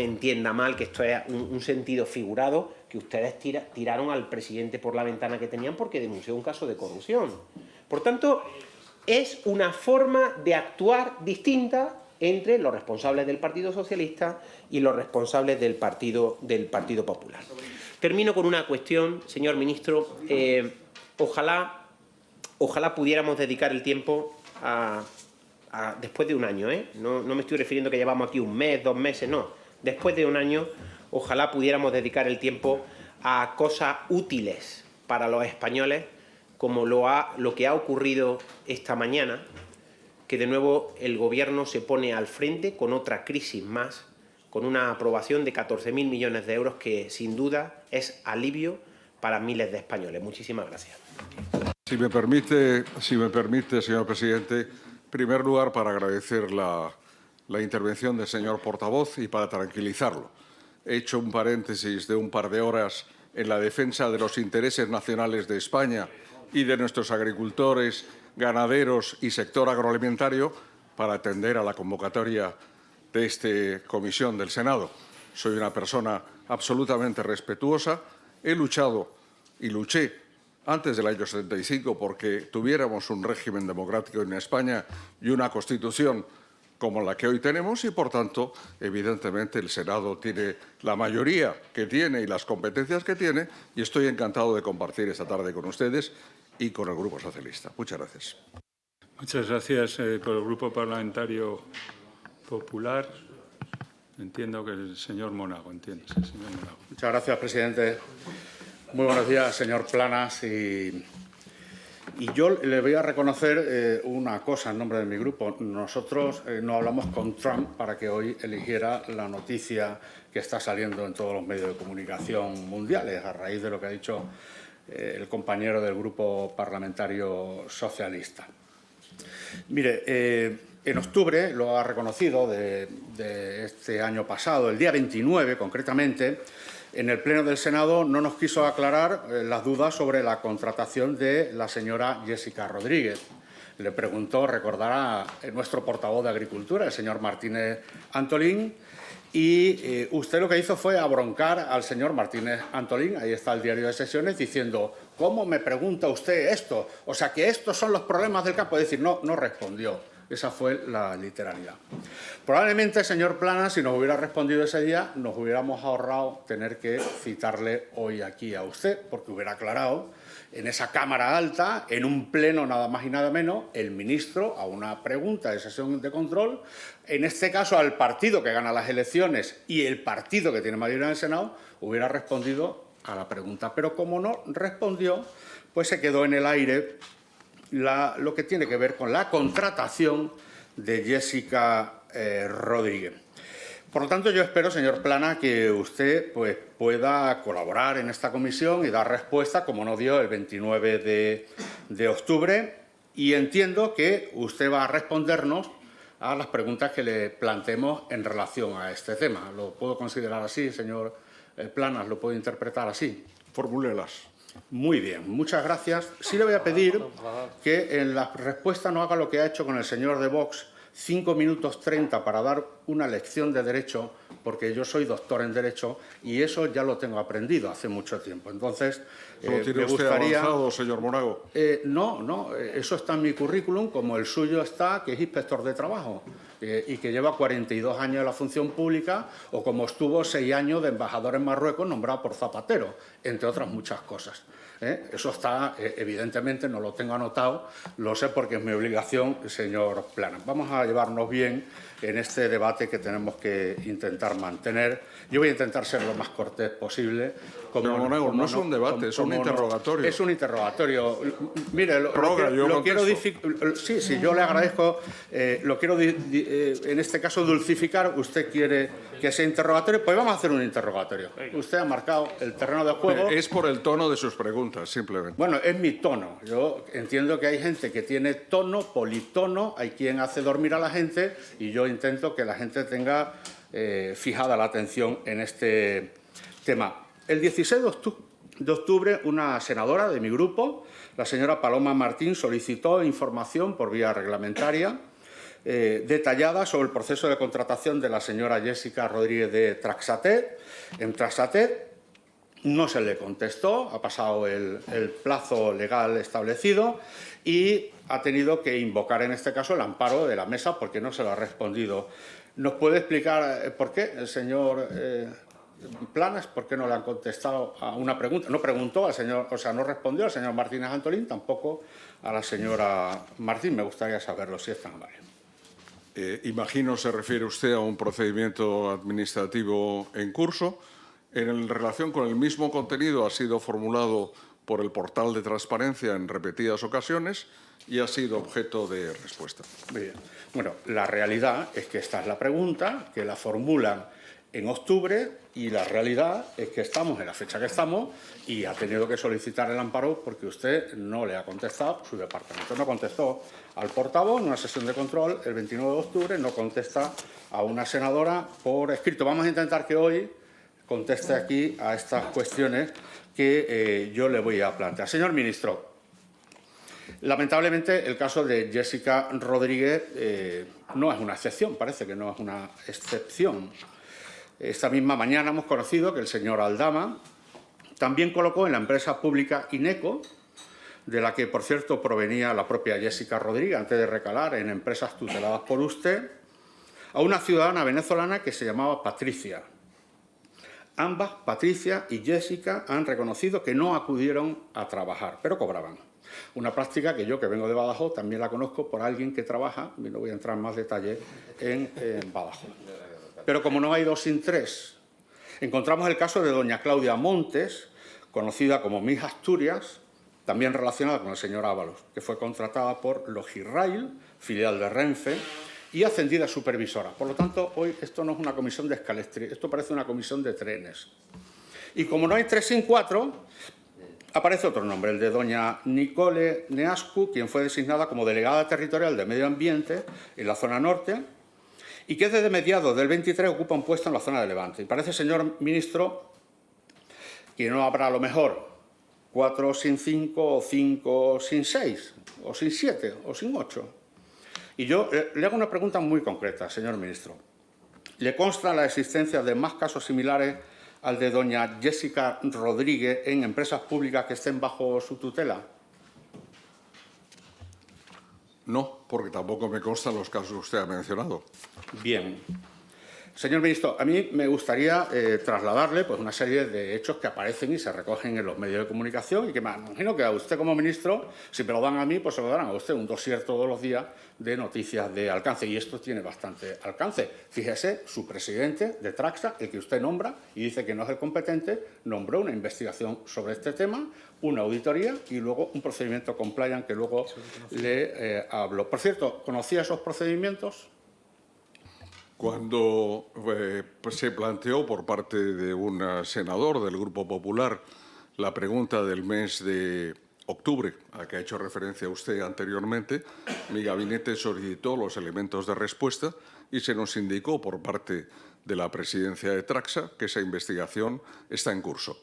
entienda mal, que esto es un sentido figurado, que ustedes tiraron al presidente por la ventana que tenían porque denunció un caso de corrupción. Por tanto, es una forma de actuar distinta entre los responsables del Partido Socialista y los responsables del Partido Popular. Termino con una cuestión, señor ministro. Ojalá pudiéramos dedicar el tiempo después de un año, no me estoy refiriendo que llevamos aquí un mes, 2 meses, no. Después de un año, ojalá pudiéramos dedicar el tiempo a cosas útiles para los españoles, como lo que ha ocurrido esta mañana, que de nuevo el Gobierno se pone al frente con otra crisis más, con una aprobación de 14.000 millones de euros que sin duda es alivio para miles de españoles. Muchísimas gracias. Si me permite, señor presidente, en primer lugar para agradecer la intervención del señor portavoz y para tranquilizarlo. He hecho un paréntesis de un par de horas en la defensa de los intereses nacionales de España y de nuestros agricultores, ganaderos y sector agroalimentario para atender a la convocatoria de esta comisión del Senado. Soy una persona absolutamente respetuosa. He luchado y luché antes del año 75 porque tuviéramos un régimen democrático en España y una Constitución como la que hoy tenemos y, por tanto, evidentemente el Senado tiene la mayoría que tiene y las competencias que tiene y estoy encantado de compartir esta tarde con ustedes y con el Grupo Socialista. Muchas gracias. Muchas gracias por el Grupo Parlamentario Popular. Entiendo que el señor Monago, entiendo. Sí, señor Monago. Muchas gracias, presidente. Muy buenos días, señor Planas. Y yo le voy a reconocer una cosa en nombre de mi grupo. Nosotros no hablamos con Trump para que hoy eligiera la noticia que está saliendo en todos los medios de comunicación mundiales a raíz de lo que ha dicho el compañero del Grupo Parlamentario Socialista. Mire, en octubre, lo ha reconocido de este año pasado, el día 29 concretamente, en el Pleno del Senado no nos quiso aclarar las dudas sobre la contratación de la señora Jessica Rodríguez. Le preguntó, recordará, nuestro portavoz de Agricultura, el señor Martínez Antolín, y usted lo que hizo fue abroncar al señor Martínez Antolín, ahí está el diario de sesiones, diciendo, ¿cómo me pregunta usted esto? O sea, que estos son los problemas del campo. Es decir, no respondió. Esa fue la literalidad. Probablemente, señor Planas, si nos hubiera respondido ese día, nos hubiéramos ahorrado tener que citarle hoy aquí a usted, porque hubiera aclarado en esa Cámara Alta, en un pleno nada más y nada menos, el ministro a una pregunta de sesión de control, en este caso al partido que gana las elecciones y el partido que tiene mayoría en el Senado, hubiera respondido a la pregunta. Pero como no respondió, pues se quedó en el aire lo que tiene que ver con la contratación de Jessica Rodríguez. Por lo tanto, yo espero, señor Plana, que usted pueda colaborar en esta comisión y dar respuesta, como nos dio el 29 de octubre, y entiendo que usted va a respondernos a las preguntas que le planteemos en relación a este tema. ¿Lo puedo considerar así, señor Planas? ¿Lo puedo interpretar así? Formúlelas. Muy bien, muchas gracias. Sí le voy a pedir que en la respuesta no haga lo que ha hecho con el señor de Vox, 5 minutos 30 para dar una lección de Derecho, porque yo soy doctor en Derecho y eso ya lo tengo aprendido hace mucho tiempo. Entonces, ¿Lo tiene me usted gustaría... avanzado, señor Monago? No, eso está en mi currículum, como el suyo está, que es inspector de trabajo y que lleva 42 años en la función pública, o como estuvo 6 años de embajador en Marruecos nombrado por Zapatero, entre otras muchas cosas. Eso está, evidentemente, no lo tengo anotado, lo sé porque es mi obligación, señor Plana. Vamos a llevarnos bien en este debate que tenemos que intentar mantener. Yo voy a intentar ser lo más cortés posible. Señor Monago, no es un debate, es un interrogatorio. Es un interrogatorio. Mire, Sí, yo le agradezco. Lo quiero, en este caso, dulcificar. Usted quiere que sea interrogatorio, pues vamos a hacer un interrogatorio. Usted ha marcado el terreno de juego. Es por el tono de sus preguntas, simplemente. Bueno, es mi tono. Yo entiendo que hay gente que tiene tono, politono, hay quien hace dormir a la gente y yo intento que la gente tenga fijada la atención en este tema. El 16 de octubre, una senadora de mi grupo, la señora Paloma Martín, solicitó información por vía reglamentaria detallada sobre el proceso de contratación de la señora Jessica Rodríguez de Traxatet. En Traxatet no se le contestó, ha pasado el plazo legal establecido y ha tenido que invocar en este caso el amparo de la mesa porque no se le ha respondido. ¿Nos puede explicar por qué el señor Planas, por qué no le han contestado a una pregunta? No preguntó al señor, o sea, no respondió al señor Martínez Antolín, tampoco a la señora Martín. Me gustaría saberlo, si es tan amable. Imagino se refiere usted a un procedimiento administrativo en curso. En relación con el mismo contenido ha sido formulado por el portal de transparencia en repetidas ocasiones y ha sido objeto de respuesta. Muy bien. Bueno, la realidad es que esta es la pregunta, que la formulan en octubre y la realidad es que estamos en la fecha que estamos y ha tenido que solicitar el amparo porque usted no le ha contestado, su departamento no contestó al portavoz en una sesión de control el 29 de octubre, no contesta a una senadora por escrito. Vamos a intentar que hoy conteste aquí a estas cuestiones que yo le voy a plantear. Señor ministro, lamentablemente el caso de Jessica Rodríguez no es una excepción, parece que no es una excepción. Esta misma mañana hemos conocido que el señor Aldama también colocó en la empresa pública INECO, de la que, por cierto, provenía la propia Jessica Rodríguez, antes de recalar en empresas tuteladas por usted, a una ciudadana venezolana que se llamaba Patricia. Ambas, Patricia y Jessica, han reconocido que no acudieron a trabajar, pero cobraban. Una práctica que yo, que vengo de Badajoz, también la conozco por alguien que trabaja, y no voy a entrar en más detalle, en Badajoz. Pero como no hay dos sin tres, encontramos el caso de doña Claudia Montes, conocida como Miss Asturias, también relacionada con el señor Ábalos, que fue contratada por Logirrail, filial de Renfe, y ascendida a supervisora. Por lo tanto, hoy esto no es una comisión de escalestri, esto parece una comisión de trenes. Y como no hay 3 sin 4, aparece otro nombre, el de doña Nicole Neascu, quien fue designada como delegada territorial de Medio Ambiente en la zona norte, y que desde mediados del 23 ocupa un puesto en la zona de Levante. Y parece, señor ministro, que no habrá a lo mejor 4 sin 5 o 5 sin 6, o sin 7 o sin 8. Y yo le hago una pregunta muy concreta, señor ministro. ¿Le consta la existencia de más casos similares al de doña Jessica Rodríguez en empresas públicas que estén bajo su tutela? No, porque tampoco me constan los casos que usted ha mencionado. Bien. Señor ministro, a mí me gustaría trasladarle pues, una serie de hechos que aparecen y se recogen en los medios de comunicación y que me imagino que a usted como ministro, si me lo dan a mí, pues se lo darán a usted, un dossier todos los días de noticias de alcance. Y esto tiene bastante alcance. Fíjese, su presidente de Traxa, el que usted nombra y dice que no es el competente, nombró una investigación sobre este tema, una auditoría y luego un procedimiento compliance que luego le hablo. Por cierto, ¿conocía esos procedimientos? Cuando se planteó por parte de un senador del Grupo Popular la pregunta del mes de octubre, a que ha hecho referencia usted anteriormente, mi gabinete solicitó los elementos de respuesta y se nos indicó por parte de la presidencia de Traxa que esa investigación está en curso.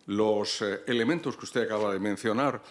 Los elementos que usted acaba de mencionar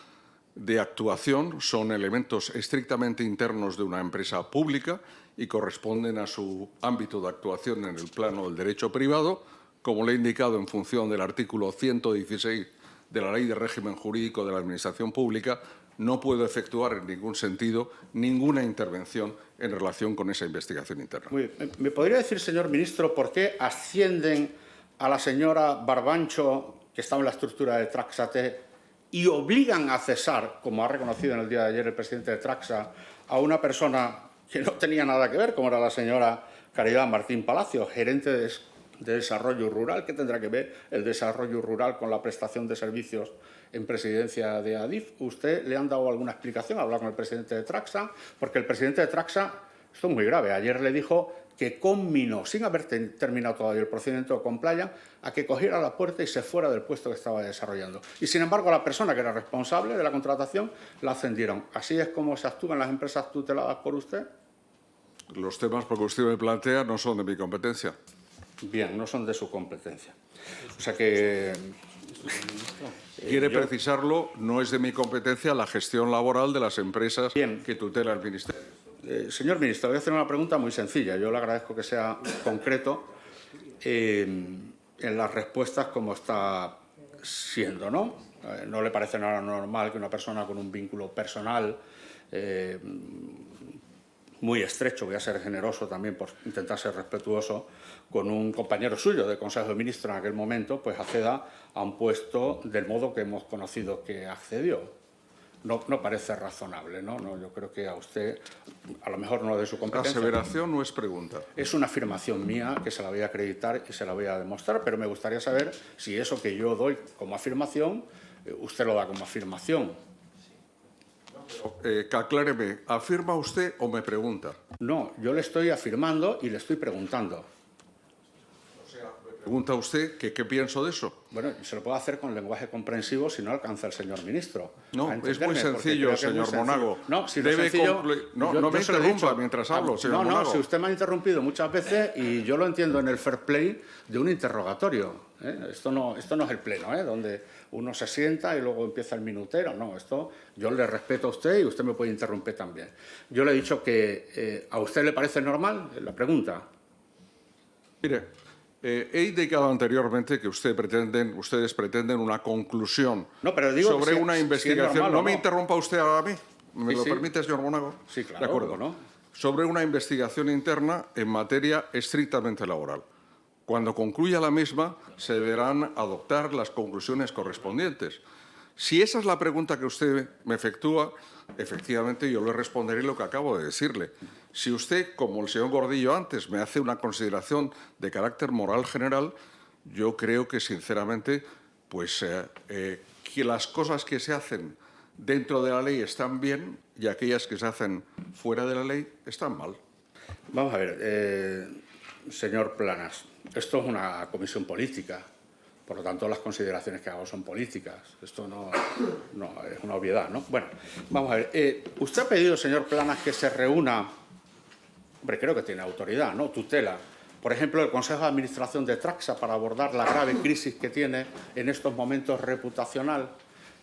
de actuación son elementos estrictamente internos de una empresa pública y corresponden a su ámbito de actuación en el plano del derecho privado, como le he indicado en función del artículo 116 de la Ley de Régimen Jurídico de la Administración Pública. No puedo efectuar en ningún sentido ninguna intervención en relación con esa investigación interna. Muy bien. ¿Me podría decir, señor ministro, por qué ascienden a la señora Barbancho, que estaba en la estructura de Tráxate, y obligan a cesar, como ha reconocido en el día de ayer el presidente de Traxa, a una persona que no tenía nada que ver, como era la señora Caridad Martín Palacio, gerente de Desarrollo Rural? ¿Qué tendrá que ver el desarrollo rural con la prestación de servicios en presidencia de Adif? ¿Usted le han dado alguna explicación? ¿Ha hablado con el presidente de Traxa? Porque el presidente de Traxa, esto es muy grave, ayer le dijo que conminó, sin haber terminado todavía el procedimiento de compliance, a que cogiera la puerta y se fuera del puesto que estaba desarrollando. Y, sin embargo, a la persona que era responsable de la contratación la ascendieron. ¿Así es como se actúan las empresas tuteladas por usted? Los temas que usted me plantea no son de mi competencia. Bien, no son de su competencia. O sea que... Quiere precisarlo, no es de mi competencia la gestión laboral de las empresas Bien. que tutela el Ministerio. Señor ministro, voy a hacer una pregunta muy sencilla. Yo le agradezco que sea concreto en las respuestas como está siendo, ¿no? No le parece nada normal que una persona con un vínculo personal muy estrecho, voy a ser generoso también por intentar ser respetuoso, con un compañero suyo del Consejo de Ministros en aquel momento, pues acceda a un puesto del modo que hemos conocido que accedió. No parece razonable, ¿no? Yo creo que a usted, a lo mejor no de su competencia. ¿Aseveración no es pregunta? Es una afirmación mía que se la voy a acreditar y se la voy a demostrar, pero me gustaría saber si eso que yo doy como afirmación, usted lo da como afirmación. Acláreme, ¿afirma usted o me pregunta? No, yo le estoy afirmando y le estoy preguntando. ¿Pregunta usted qué pienso de eso? Bueno, se lo puedo hacer con lenguaje comprensivo si no alcanza el señor ministro. No, a es muy entenderme, porque sencillo, creo que es muy señor sencillo. Monago. No, si no Debe es sencillo, no me se lo he interrumpa dicho. mientras hablo, señor No, Monago. si usted me ha interrumpido muchas veces y yo lo entiendo en el fair play de un interrogatorio. Esto no es el pleno, donde uno se sienta y luego empieza el minutero. No, esto yo le respeto a usted y usted me puede interrumpir también. Yo le he dicho que a usted le parece normal la pregunta. Mire, he indicado anteriormente que ustedes pretenden una conclusión No, pero digo sobre si- una si es investigación. normal o No me no. interrumpa usted a mí. ¿Me Sí, lo sí. permite, señor Monago? Sí, claro, De acuerdo. ¿cómo no? Sobre una investigación interna en materia estrictamente laboral. Cuando concluya la misma, se deberán adoptar las conclusiones correspondientes. Si esa es la pregunta que usted me efectúa, efectivamente yo le responderé lo que acabo de decirle. Si usted, como el señor Gordillo antes, me hace una consideración de carácter moral general, yo creo que, sinceramente, pues que las cosas que se hacen dentro de la ley están bien y aquellas que se hacen fuera de la ley están mal. Vamos a ver, señor Planas, esto es una comisión política, por lo tanto las consideraciones que hago son políticas. Esto no es una obviedad, ¿no? Bueno, vamos a ver, usted ha pedido, señor Planas, que se reúna, hombre, creo que tiene autoridad, ¿no? Tutela, por ejemplo, el Consejo de Administración de Traxa para abordar la grave crisis que tiene en estos momentos reputacional.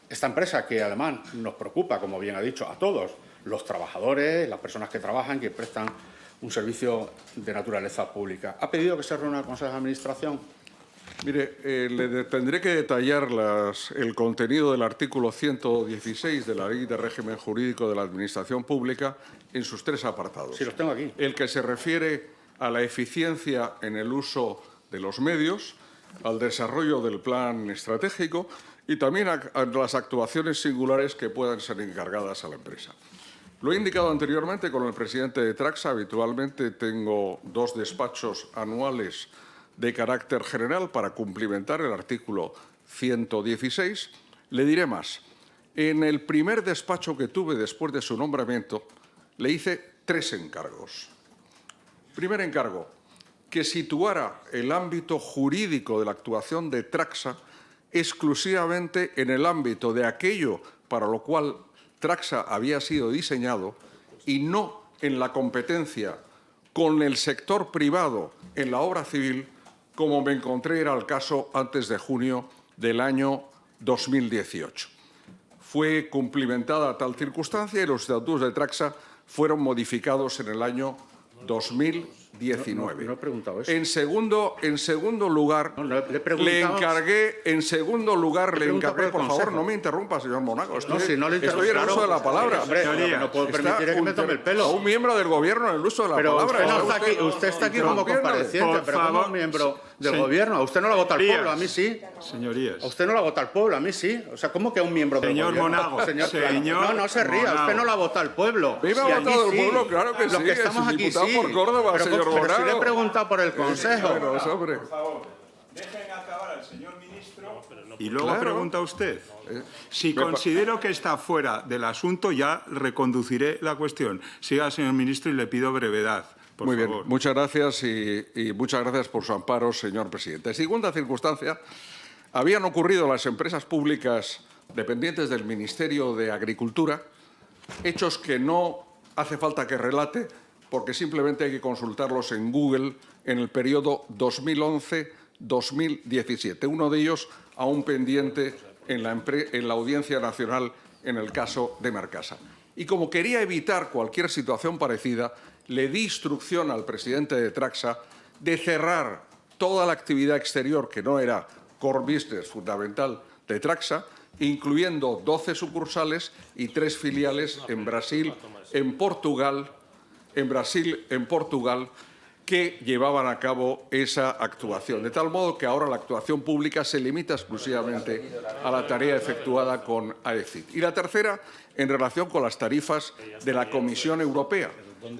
Esta empresa que además nos preocupa, como bien ha dicho, a todos, los trabajadores, las personas que trabajan, que prestan un servicio de naturaleza pública. ¿Ha pedido que se reúna el Consejo de Administración? Mire, le tendré que detallar el contenido del artículo 116 de la Ley de Régimen Jurídico de la Administración Pública en sus tres apartados. Sí, los tengo aquí. El que se refiere a la eficiencia en el uso de los medios, al desarrollo del plan estratégico y también a las actuaciones singulares que puedan ser encargadas a la empresa. Lo he indicado anteriormente con el presidente de Traxa. Habitualmente tengo 2 despachos anuales de carácter general para cumplimentar el artículo 116. Le diré más. En el primer despacho que tuve después de su nombramiento, le hice 3 encargos. Primer encargo, que situara el ámbito jurídico de la actuación de Traxa exclusivamente en el ámbito de aquello para lo cual Traxa había sido diseñado y no en la competencia con el sector privado en la obra civil, como me encontré era el caso antes de junio del año 2018. fue cumplimentada tal circunstancia y los estatutos de Traxa fueron modificados en el año 2019. No he preguntado eso. En segundo lugar, No, le he preguntado- le encargué, por el por favor, Consejo. no me interrumpa, señor Monago. No, si no le estoy en el uso de la palabra. Hombre, Señoría, no puedo permitir que me tome el A pelo. un miembro del Gobierno en el uso de la Pero palabra. usted está aquí como compareciente, Por pero como favor, miembro del sí. Gobierno. A usted no lo vota el Señorías. pueblo, a mí sí. Señorías. A usted no la vota el pueblo, a mí sí. O sea, ¿cómo que un miembro del Señor Gobierno? Monago, Señor, señor no se ría, Monago. usted no la vota el pueblo. ¿Me iba Y a aquí votar el sí. pueblo? Claro que Los sí, que es estamos el aquí diputado sí. por Córdoba, pero, señor pero si le he Monago. preguntado por el Consejo. Pero, hombre, Por favor, dejen acabar al señor ministro y luego Claro. pregunta usted. Si me pa- considero que está fuera del asunto, ya reconduciré la cuestión. Siga, señor ministro, y le pido brevedad, por muy favor. bien, muchas gracias y muchas gracias por su amparo, señor presidente. Segunda circunstancia, habían ocurrido en las empresas públicas dependientes del Ministerio de Agricultura hechos que no hace falta que relate porque simplemente hay que consultarlos en Google en el periodo 2011-2017. Uno de ellos aún pendiente en la Audiencia Nacional en el caso de Mercasa. Y como quería evitar cualquier situación parecida, le di instrucción al presidente de Traxa de cerrar toda la actividad exterior que no era core business fundamental de Traxa, incluyendo 12 sucursales y 3 filiales en Brasil, en Portugal, que llevaban a cabo esa actuación. De tal modo que ahora la actuación pública se limita exclusivamente a la tarea efectuada con AECID. Y la tercera, en relación con las tarifas de la Comisión Europea,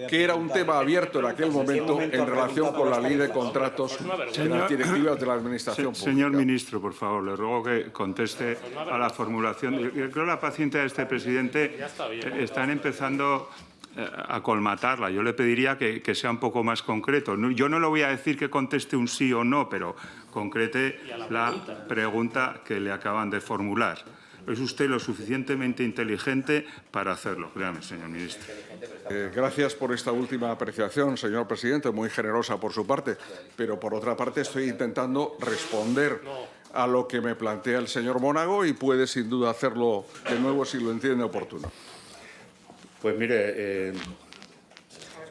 que era un tema abierto en aquel momento en relación con la ley de contratos de las directivas de la Administración Pública. Señor ministro, por favor, le ruego que conteste a la formulación. Yo creo que la paciencia de este presidente están empezando a colmatarla. Yo le pediría que sea un poco más concreto. Yo no le voy a decir que conteste un sí o no, pero concrete la pregunta que le acaban de formular. Es usted lo suficientemente inteligente para hacerlo, créame, señor ministro. Gracias por esta última apreciación, señor presidente, muy generosa por su parte, pero por otra parte estoy intentando responder a lo que me plantea el señor Monago y puede sin duda hacerlo de nuevo si lo entiende oportuno. Pues mire,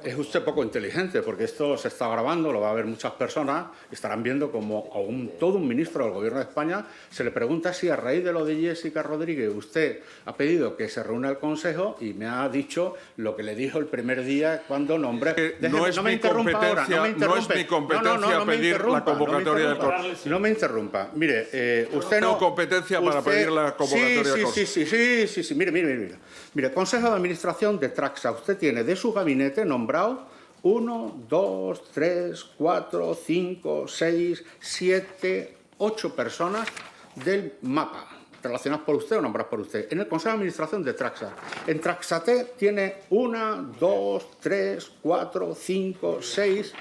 es usted poco inteligente porque esto se está grabando, lo va a ver muchas personas y estarán viendo como a todo un ministro del Gobierno de España se le pregunta si a raíz de lo de Jessica Rodríguez usted ha pedido que se reúna el Consejo y me ha dicho lo que le dijo el primer día cuando nombré... No es mi competencia pedir la convocatoria del Consejo. No me interrumpa. Mire, usted no... Tengo competencia para pedir la convocatoria del Consejo. Sí. Mire, Consejo de Administración de Traxa. Usted tiene de su gabinete nombrado 1, 2, 3, 4, 5, 6, 7, 8 personas del MAPA, relacionadas por usted o nombradas por usted, en el Consejo de Administración de Traxa. En Traxate tiene 1, 2, 3, 4, 5, 6,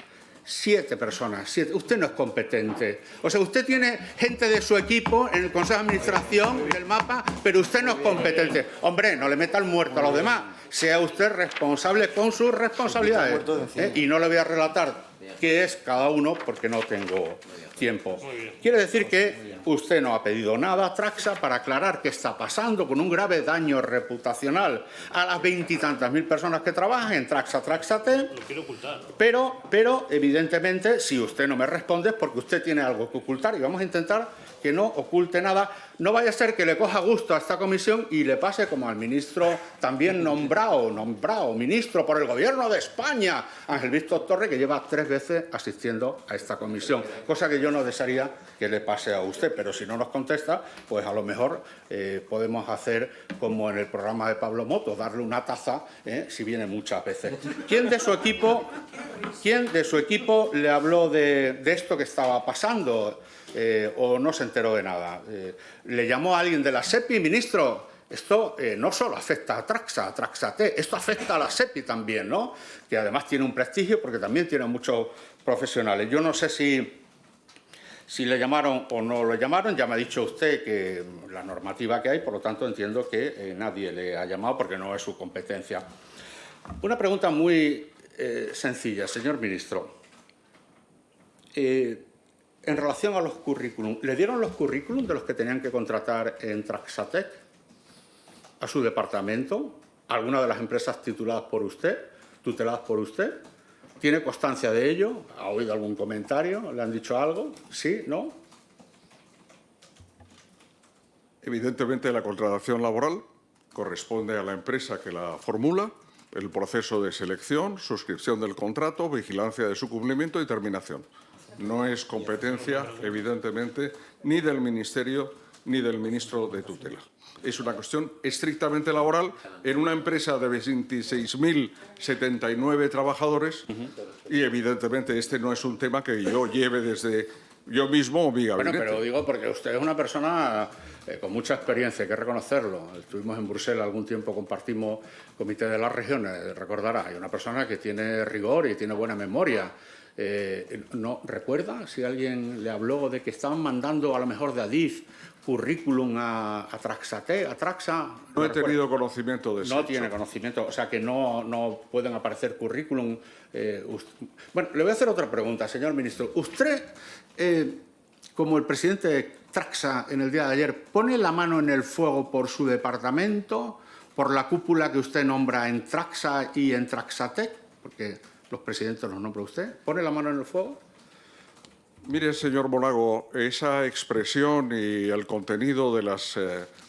7 personas. 7. Usted no es competente. O sea, usted tiene gente de su equipo en el Consejo de Administración del MAPA, pero usted no es competente. Hombre, no le meta el muerto a los demás. Sea usted responsable con sus responsabilidades. Y no le voy a relatar qué es cada uno porque no tengo tiempo. Quiere decir que usted no ha pedido nada a Traxa para aclarar qué está pasando con un grave daño reputacional a las 20 y tantas mil personas que trabajan en Traxate. Pero evidentemente, si usted no me responde es porque usted tiene algo que ocultar y vamos a intentar que no oculte nada. No vaya a ser que le coja gusto a esta comisión y le pase como al ministro también nombrado ministro por el Gobierno de España, Ángel Víctor Torre, que lleva 3 veces asistiendo a esta comisión, cosa que yo no desearía que le pase a usted, pero si no nos contesta, pues a lo mejor podemos hacer como en el programa de Pablo Motos, darle una taza, si viene muchas veces. ¿Quién de su equipo le habló de esto que estaba pasando? ¿O no se enteró de nada? ¿Le llamó a alguien de la SEPI, ministro? Esto no solo afecta a Traxa, a Traxate, esto afecta a la SEPI también, ¿no? Que además tiene un prestigio porque también tiene muchos profesionales. Yo no sé si le llamaron o no lo llamaron, ya me ha dicho usted que la normativa que hay, por lo tanto entiendo que nadie le ha llamado porque no es su competencia. Una pregunta muy sencilla, señor ministro. En relación a los currículum, ¿le dieron los currículum de los que tenían que contratar en Traxatec? a su departamento alguna de las empresas tuteladas por usted? ¿Tiene constancia de ello? ¿Ha oído algún comentario? ¿Le han dicho algo? ¿Sí? ¿No? Evidentemente, la contratación laboral corresponde a la empresa que la formula, el proceso de selección, suscripción del contrato, vigilancia de su cumplimiento y terminación. No es competencia, evidentemente, ni del Ministerio ni del ministro de tutela. Es una cuestión estrictamente laboral en una empresa de 26.079 trabajadores y, evidentemente, este no es un tema que yo lleve desde yo mismo o mi gabinete. Bueno, pero digo porque usted es una persona con mucha experiencia, hay que reconocerlo. Estuvimos en Bruselas algún tiempo, compartimos Comité de las Regiones, recordará. Hay una persona que tiene rigor y tiene buena memoria. ¿No recuerda si alguien le habló de que estaban mandando a lo mejor de Adif currículum a Traxa? No he tenido conocimiento de eso. No tiene conocimiento, o sea que no pueden aparecer currículum. Bueno, le voy a hacer otra pregunta, señor ministro. Usted, como el presidente de Traxa en el día de ayer, ¿pone la mano en el fuego por su departamento, por la cúpula que usted nombra en Traxa y en Traxatec? Porque los presidentes los nombra usted. ¿Pone la mano en el fuego? Mire, señor Monago, esa expresión y el contenido de las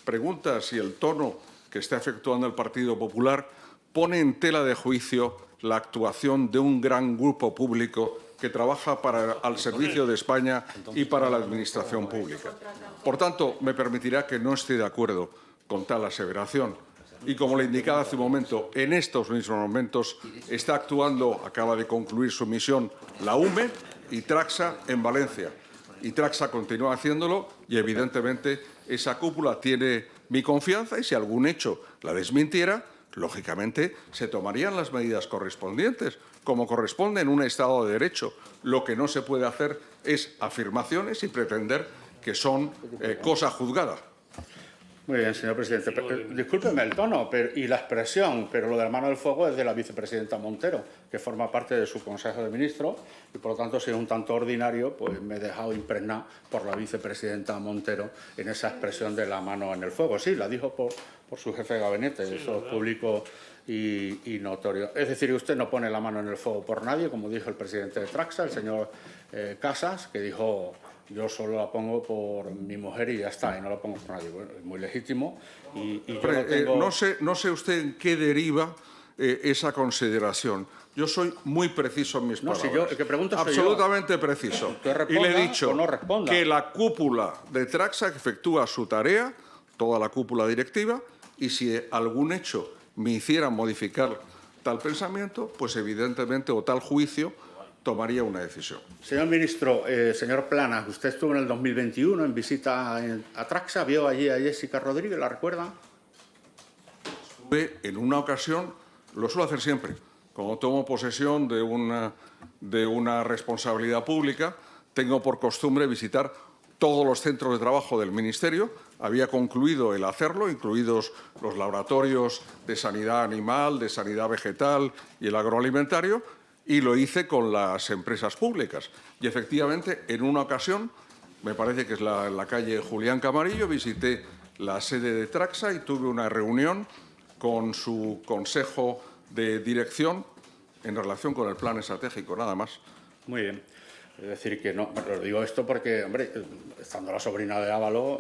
preguntas y el tono que está efectuando el Partido Popular pone en tela de juicio la actuación de un gran grupo público que trabaja al servicio de España y para la Administración pública. Por tanto, me permitirá que no esté de acuerdo con tal aseveración. Y como le indicaba hace un momento, en estos mismos momentos está actuando, acaba de concluir su misión, la UME y Traxa en Valencia. Y Traxa continúa haciéndolo y, evidentemente, esa cúpula tiene mi confianza y si algún hecho la desmintiera, lógicamente se tomarían las medidas correspondientes, como corresponde en un Estado de Derecho. Lo que no se puede hacer es afirmaciones y pretender que son cosa juzgada. Muy bien, señor presidente. Discúlpeme el tono y la expresión, pero lo de la mano del fuego es de la vicepresidenta Montero, que forma parte de su Consejo de Ministros y, por lo tanto, si es un tanto ordinario, pues me he dejado impregnar por la vicepresidenta Montero en esa expresión de la mano en el fuego. Sí, la dijo por su jefe de gabinete, eso es público y notorio. Es decir, usted no pone la mano en el fuego por nadie, como dijo el presidente de Traxa, el señor Casas, que dijo: yo solo la pongo por mi mujer y ya está, y no la pongo por nadie. Bueno, es muy legítimo. Y yo no tengo... no sé usted en qué deriva esa consideración. Yo soy muy preciso en mis palabras. Si yo, el que pregunto soy absolutamente yo. preciso. Y le he dicho no que la cúpula de Traxa efectúa su tarea, toda la cúpula directiva, y si algún hecho me hiciera modificar tal pensamiento, pues evidentemente, o tal juicio, tomaría una decisión. Señor ministro, señor Planas, usted estuvo en el 2021 en visita a Traxa, vio allí a Jessica Rodríguez, ¿la recuerda? Estuve en una ocasión, lo suelo hacer siempre, cuando tomo posesión de una responsabilidad pública, tengo por costumbre visitar todos los centros de trabajo del Ministerio. Había concluido el hacerlo, incluidos los laboratorios de sanidad animal, de sanidad vegetal y el agroalimentario, y lo hice con las empresas públicas. Y efectivamente, en una ocasión, me parece que es la calle Julián Camarillo, visité la sede de Traxa y tuve una reunión con su consejo de dirección en relación con el plan estratégico, nada más. Muy bien. Es decir, que no, lo digo esto porque, hombre, estando la sobrina de Ávalo,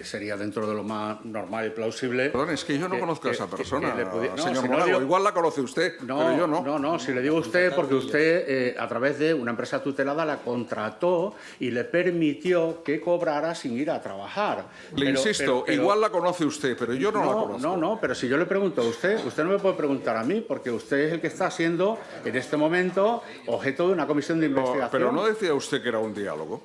sería dentro de lo más normal y plausible. Perdón, es que yo no conozco a esa persona, señor si Monago. digo, igual la conoce usted, pero yo no. No, si le digo a usted, porque usted, a través de una empresa tutelada, la contrató y le permitió que cobrara sin ir a trabajar. Insisto, igual la conoce usted, pero yo no la conozco. No, pero si yo le pregunto a usted no me puede preguntar a mí, porque usted es el que está siendo, en este momento, objeto de una comisión de investigación. Pero no decía usted que era un diálogo.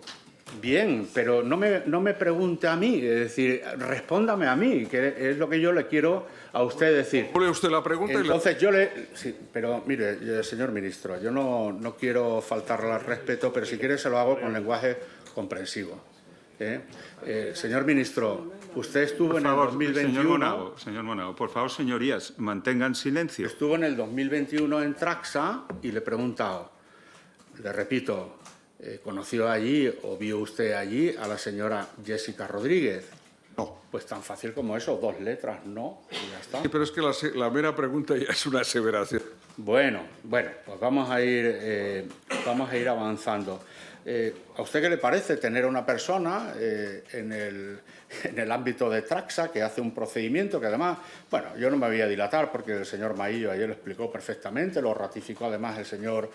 Bien, pero no me pregunte a mí, es decir, respóndame a mí, que es lo que yo le quiero a usted decir. ¿Pone usted la pregunta? Entonces sí, pero mire, señor ministro, yo no quiero faltarle al respeto, pero si quiere se lo hago con lenguaje comprensivo. Señor ministro, usted estuvo en el 2021... Señor Monago, por favor, señorías, mantengan silencio. Estuvo en el 2021 en Traxa y le he preguntado, le repito, ¿conoció allí o vio usted allí a la señora Jessica Rodríguez? No. Pues tan fácil como eso, 2 letras, no, y ya está. Sí, pero es que la mera pregunta ya es una aseveración. Bueno, pues vamos a ir avanzando. ¿A usted qué le parece tener una persona en el ámbito de Traxa que hace un procedimiento que además, bueno, yo no me voy a dilatar porque el señor Maillo ayer lo explicó perfectamente, lo ratificó además el señor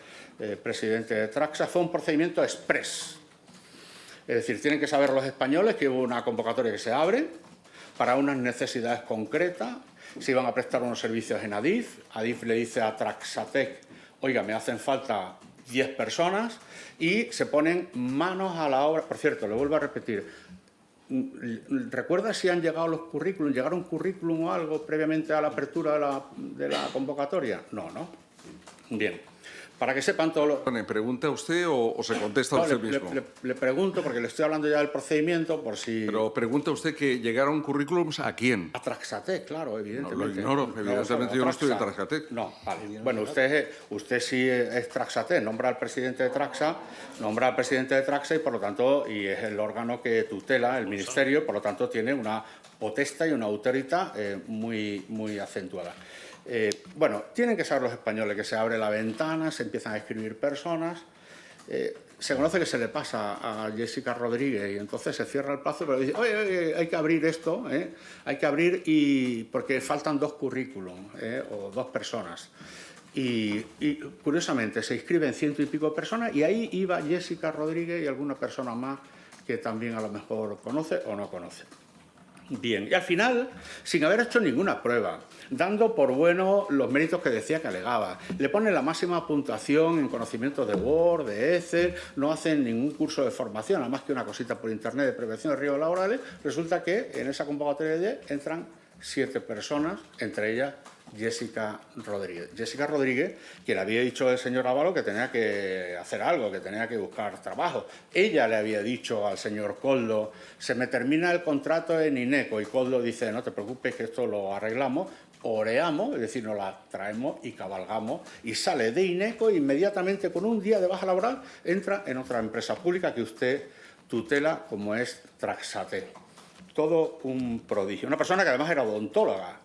presidente de Traxa, fue un procedimiento express. Es decir, tienen que saber los españoles que hubo una convocatoria que se abre para unas necesidades concretas, se iban a prestar unos servicios en Adif, Adif le dice a Traxatec, oiga, me hacen falta 10 personas y se ponen manos a la obra. Por cierto, le vuelvo a repetir, ¿recuerda si han llegado los currículums? ¿Llegaron currículum o algo previamente a la apertura de la convocatoria? No. Bien. Para que sepan todos los... ¿Me pregunta usted o se contesta No, usted mismo? le pregunto, porque le estoy hablando ya del procedimiento, por si... Pero pregunta usted que llegaron currículums a quién. A Traxatec, claro, evidentemente. No, lo ignoro, evidentemente yo no estoy en Traxatec. No, vale. Bueno, usted sí es Traxatec, nombra al presidente de Traxa, y por lo tanto, y es el órgano que tutela el ministerio, por lo tanto tiene una potestad y una autoridad muy acentuada. Bueno, tienen que saber los españoles que se abre la ventana, se empiezan a escribir personas. Se conoce que se le pasa a Jessica Rodríguez y entonces se cierra el plazo, pero dice, oye, hay que abrir esto, hay que abrir porque faltan 2 currículums o 2 personas. Y curiosamente se inscriben 100 y pico personas y ahí iba Jessica Rodríguez y alguna persona más que también a lo mejor conoce o no conoce. Bien, y al final, sin haber hecho ninguna prueba, dando por bueno los méritos que decía que alegaba, le ponen la máxima puntuación en conocimientos de Word, de Excel, no hacen ningún curso de formación, nada más que una cosita por internet de prevención de riesgos laborales, resulta que en esa convocatoria de 10 entran 7 personas, entre ellas Jessica Rodríguez. Jessica Rodríguez, que le había dicho el señor Ábalos que tenía que hacer algo, que tenía que buscar trabajo. Ella le había dicho al señor Koldo, se me termina el contrato en INECO, y Koldo dice, no te preocupes que esto lo arreglamos, oreamos, es decir, nos la traemos y cabalgamos, y sale de INECO e inmediatamente con un día de baja laboral entra en otra empresa pública que usted tutela como es Traxatec. Todo un prodigio. Una persona que además era odontóloga,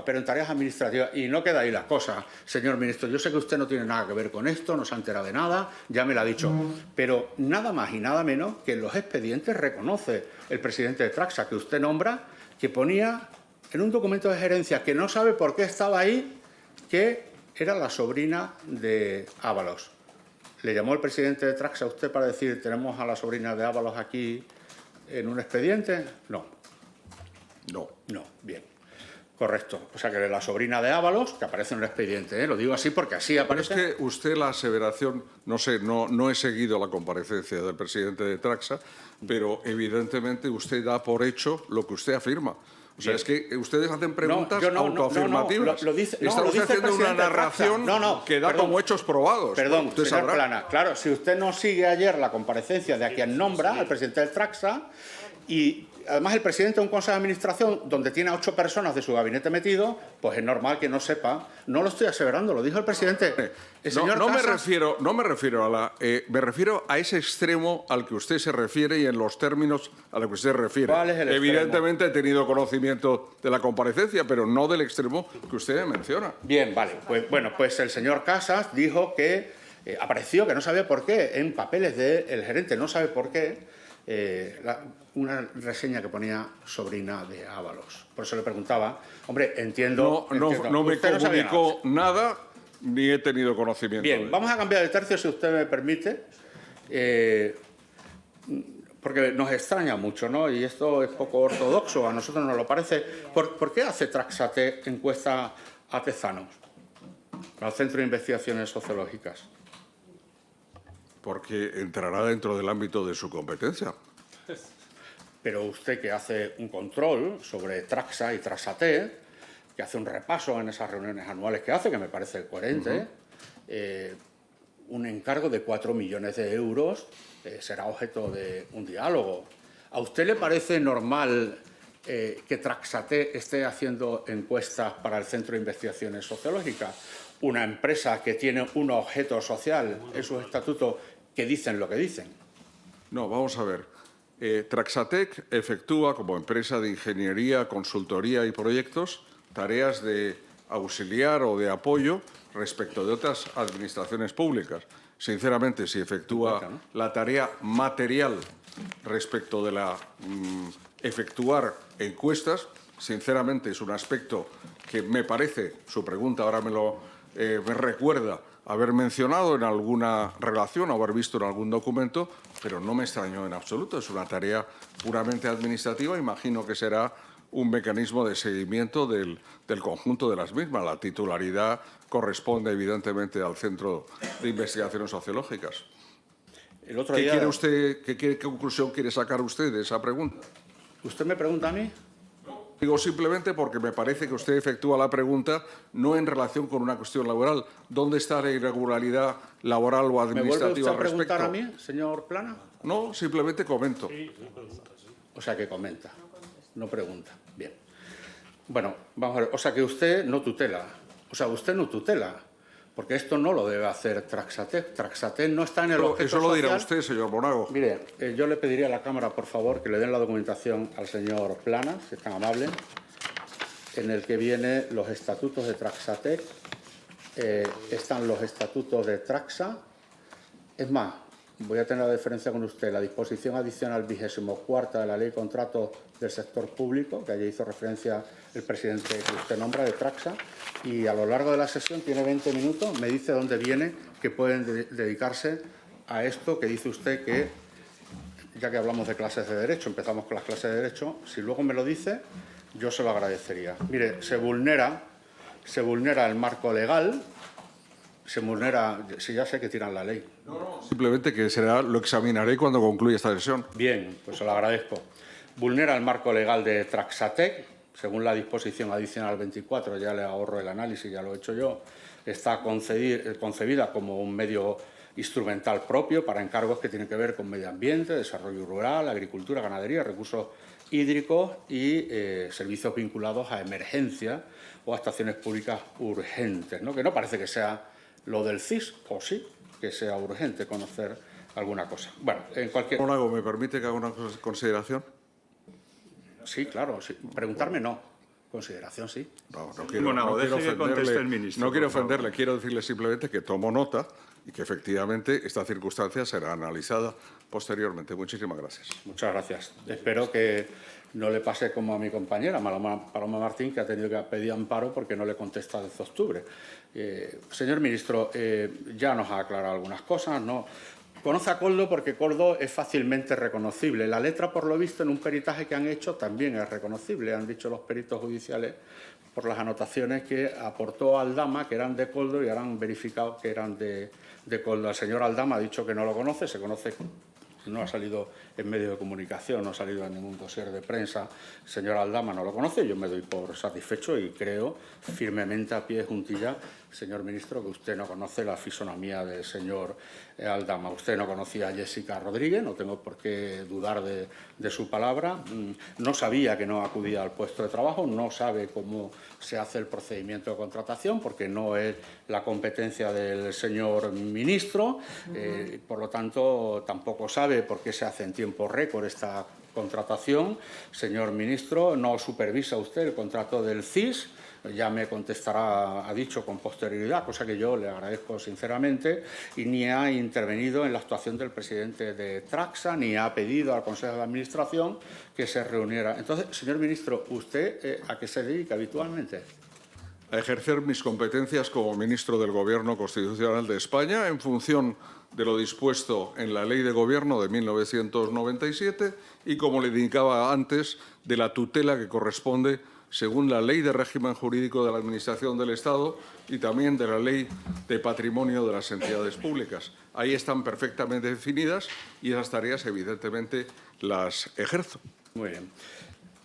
pero en tareas administrativas. Y no queda ahí la cosa, señor ministro. Yo sé que usted no tiene nada que ver con esto, no se ha enterado de nada, ya me lo ha dicho. Pero nada más y nada menos que en los expedientes reconoce el presidente de Traxa, que usted nombra, que ponía en un documento de gerencia que no sabe por qué estaba ahí, que era la sobrina de Ábalos. ¿Le llamó el presidente de Traxa a usted para decir, tenemos a la sobrina de Ábalos aquí en un expediente? No, bien. Correcto. O sea, que la sobrina de Ábalos, que aparece en el expediente, lo digo así porque así aparece. Pero es que usted la aseveración, no sé, no he seguido la comparecencia del presidente de Traxa, pero evidentemente usted da por hecho lo que usted afirma. O sea, es que ustedes hacen preguntas autoafirmativas. Está usted haciendo una narración que da como hechos probados. Perdón, usted señor sabrá. Plana. Claro, si usted no sigue ayer la comparecencia de a quien nombra, al presidente del Traxa, y además el presidente de un consejo de administración donde tiene a 8 personas de su gabinete metido, pues es normal que no sepa. No lo estoy aseverando, lo dijo el presidente. Me refiero a ese extremo al que usted se refiere y en los términos a los que usted se refiere. ¿Cuál es el Evidentemente he tenido conocimiento de la comparecencia, pero no del extremo que usted menciona. Bien, vale. Pues el señor Casas dijo que apareció, que no sabía por qué, en papeles del gerente, no sabe por qué, una reseña que ponía sobrina de Ábalos. Por eso le preguntaba, hombre, entiendo... No me usted no sabía comunicó nada, ni he tenido conocimiento. Bien, vamos a cambiar de tercio, si usted me permite, porque nos extraña mucho, ¿no? Y esto es poco ortodoxo, a nosotros nos lo parece. ¿Por qué hace Traxatec encuesta a Tezanos, al Centro de Investigaciones Sociológicas? Porque entrará dentro del ámbito de su competencia. Pero usted, que hace un control sobre Traxa y Traxatec, que hace un repaso en esas reuniones anuales que hace, que me parece coherente, un encargo de 4 millones de euros será objeto de un diálogo. ¿A usted le parece normal que Traxatec esté haciendo encuestas para el Centro de Investigaciones Sociológicas? Una empresa que tiene un objeto social en sus estatutos que dicen lo que dicen. No, vamos a ver. Traxatec efectúa, como empresa de ingeniería, consultoría y proyectos, tareas de auxiliar o de apoyo respecto de otras administraciones públicas. Sinceramente, si efectúa la tarea material respecto de efectuar encuestas, sinceramente es un aspecto que me parece, su pregunta ahora me recuerda haber mencionado en alguna relación, haber visto en algún documento, pero no me extrañó en absoluto. Es una tarea puramente administrativa. Imagino que será un mecanismo de seguimiento del conjunto de las mismas. La titularidad corresponde, evidentemente, al Centro de Investigaciones Sociológicas. El otro ¿Qué día... quiere usted, qué conclusión quiere sacar usted de esa pregunta? ¿Usted me pregunta a mí? Digo simplemente porque me parece que usted efectúa la pregunta no en relación con una cuestión laboral. ¿Dónde está la irregularidad laboral o ¿Me vuelve administrativa usted a preguntar respecto? a mí, señor Plana? No, simplemente comento. O sea, que comenta, no pregunta. Bien. Bueno, vamos a ver. O sea, que usted no tutela. O sea, usted no tutela. Porque esto no lo debe hacer Traxatec. Traxatec no está en el objeto Eso lo dirá social. usted, señor Monago. Mire, yo le pediría a la Cámara, por favor, que le den la documentación al señor Plana, si es tan amable, en el que vienen los estatutos de Traxatec, están los estatutos de Traxa. Es más, voy a tener la diferencia con usted, la disposición adicional 24ª de la Ley de Contratos del Sector Público, que allí hizo referencia el presidente que usted nombra, de Traxa, y a lo largo de la sesión tiene 20 minutos, me dice dónde viene, que pueden dedicarse a esto que dice usted que, ya que hablamos de clases de Derecho, empezamos con las clases de Derecho, si luego me lo dice, yo se lo agradecería. Mire, se vulnera el marco legal, se vulnera, si ya sé que tiran la ley. Simplemente que lo examinaré cuando concluya esta sesión. Bien, pues se lo agradezco. Vulnera el marco legal de Traxatec, según la disposición adicional 24, ya le ahorro el análisis, ya lo he hecho yo, está concebida como un medio instrumental propio para encargos que tienen que ver con medio ambiente, desarrollo rural, agricultura, ganadería, recursos hídricos y servicios vinculados a emergencias o a actuaciones públicas urgentes, ¿no? Que no parece que sea lo del CIS, o sí, que sea urgente conocer alguna cosa. Bueno, en cualquier... Monago, ¿me permite que haga una consideración? Sí, claro, sí. Preguntarme no. Consideración sí. No quiero, Monago, no quiero deje que conteste el ministro, no quiero por favor. ofenderle, quiero decirle simplemente que tomo nota y que efectivamente esta circunstancia será analizada posteriormente. Muchísimas gracias. Muchas gracias. Espero que no le pase como a mi compañera, Paloma Martín, que ha tenido que pedir amparo porque no le contesta desde octubre. Señor ministro, ya nos ha aclarado algunas cosas, ¿no? Conoce a Coldo porque Coldo es fácilmente reconocible. La letra, por lo visto, en un peritaje que han hecho también es reconocible. Han dicho los peritos judiciales por las anotaciones que aportó Aldama, que eran de Coldo, y ahora han verificado que eran de Coldo. El señor Aldama ha dicho que no lo conoce, se conoce, no ha salido en medios de comunicación, no ha salido en ningún dossier de prensa. El señor Aldama no lo conoce, yo me doy por satisfecho y creo firmemente a pie juntilla, señor ministro, que usted no conoce la fisonomía del señor Aldama. Usted no conocía a Jessica Rodríguez, no tengo por qué dudar de su palabra. No sabía que no acudía al puesto de trabajo, no sabe cómo se hace el procedimiento de contratación, porque no es la competencia del señor ministro. Por lo tanto, tampoco sabe por qué se hace en tiempo récord esta contratación. Señor ministro, no supervisa usted el contrato del CIS. Ya me contestará, ha dicho, con posterioridad, cosa que yo le agradezco sinceramente, y ni ha intervenido en la actuación del presidente de Traxa, ni ha pedido al Consejo de Administración que se reuniera. Entonces, señor ministro, ¿usted a qué se dedica habitualmente? A ejercer mis competencias como ministro del Gobierno Constitucional de España en función de lo dispuesto en la Ley de Gobierno de 1997 y, como le indicaba antes, de la tutela que corresponde según la Ley de Régimen Jurídico de la Administración del Estado y también de la Ley de Patrimonio de las Entidades Públicas. Ahí están perfectamente definidas y esas tareas, evidentemente, las ejerzo. Muy bien.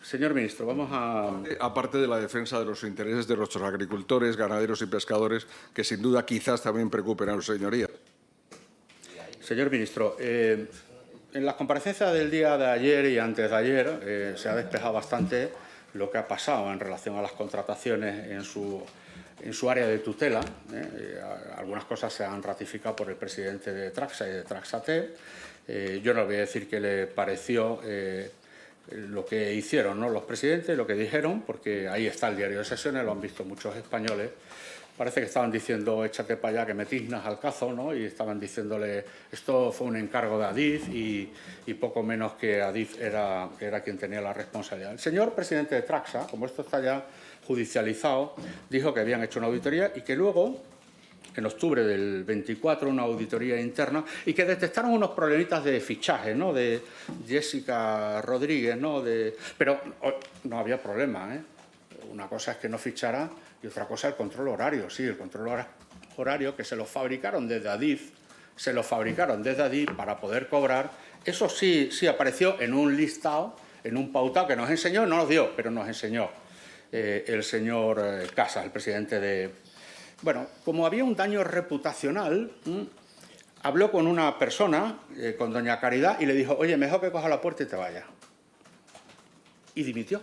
Señor ministro, vamos a... Aparte de la defensa de los intereses de nuestros agricultores, ganaderos y pescadores, que sin duda quizás también preocupen a su señoría. Señor ministro, en las comparecencias del día de ayer y antes de ayer se ha despejado bastante lo que ha pasado en relación a las contrataciones en su área de tutela. Algunas cosas se han ratificado por el presidente de Traxa y de Traxatec. Yo no voy a decir qué le pareció lo que hicieron, ¿no?, los presidentes, lo que dijeron, porque ahí está el diario de sesiones, lo han visto muchos españoles. Parece que estaban diciendo, échate para allá que me tiznas al cazo, ¿no? Y estaban diciéndole, esto fue un encargo de Adif y poco menos que Adif era quien tenía la responsabilidad. El señor presidente de Traxa, como esto está ya judicializado, dijo que habían hecho una auditoría y que luego, en octubre del 24, una auditoría interna, y que detectaron unos problemitas de fichaje, ¿no?, de Jessica Rodríguez, ¿no?, pero no había problema, ¿eh? Una cosa es que no fichara y otra cosa el control horario. Sí, el control horario que se lo fabricaron desde Adif, para poder cobrar. Eso sí apareció en un listado, en un pautado que nos enseñó, no nos dio, pero nos enseñó el señor Casas, el presidente de... Bueno, como había un daño reputacional, habló con una persona, con doña Caridad, y le dijo, oye, mejor que coja la puerta y te vayas. Y dimitió.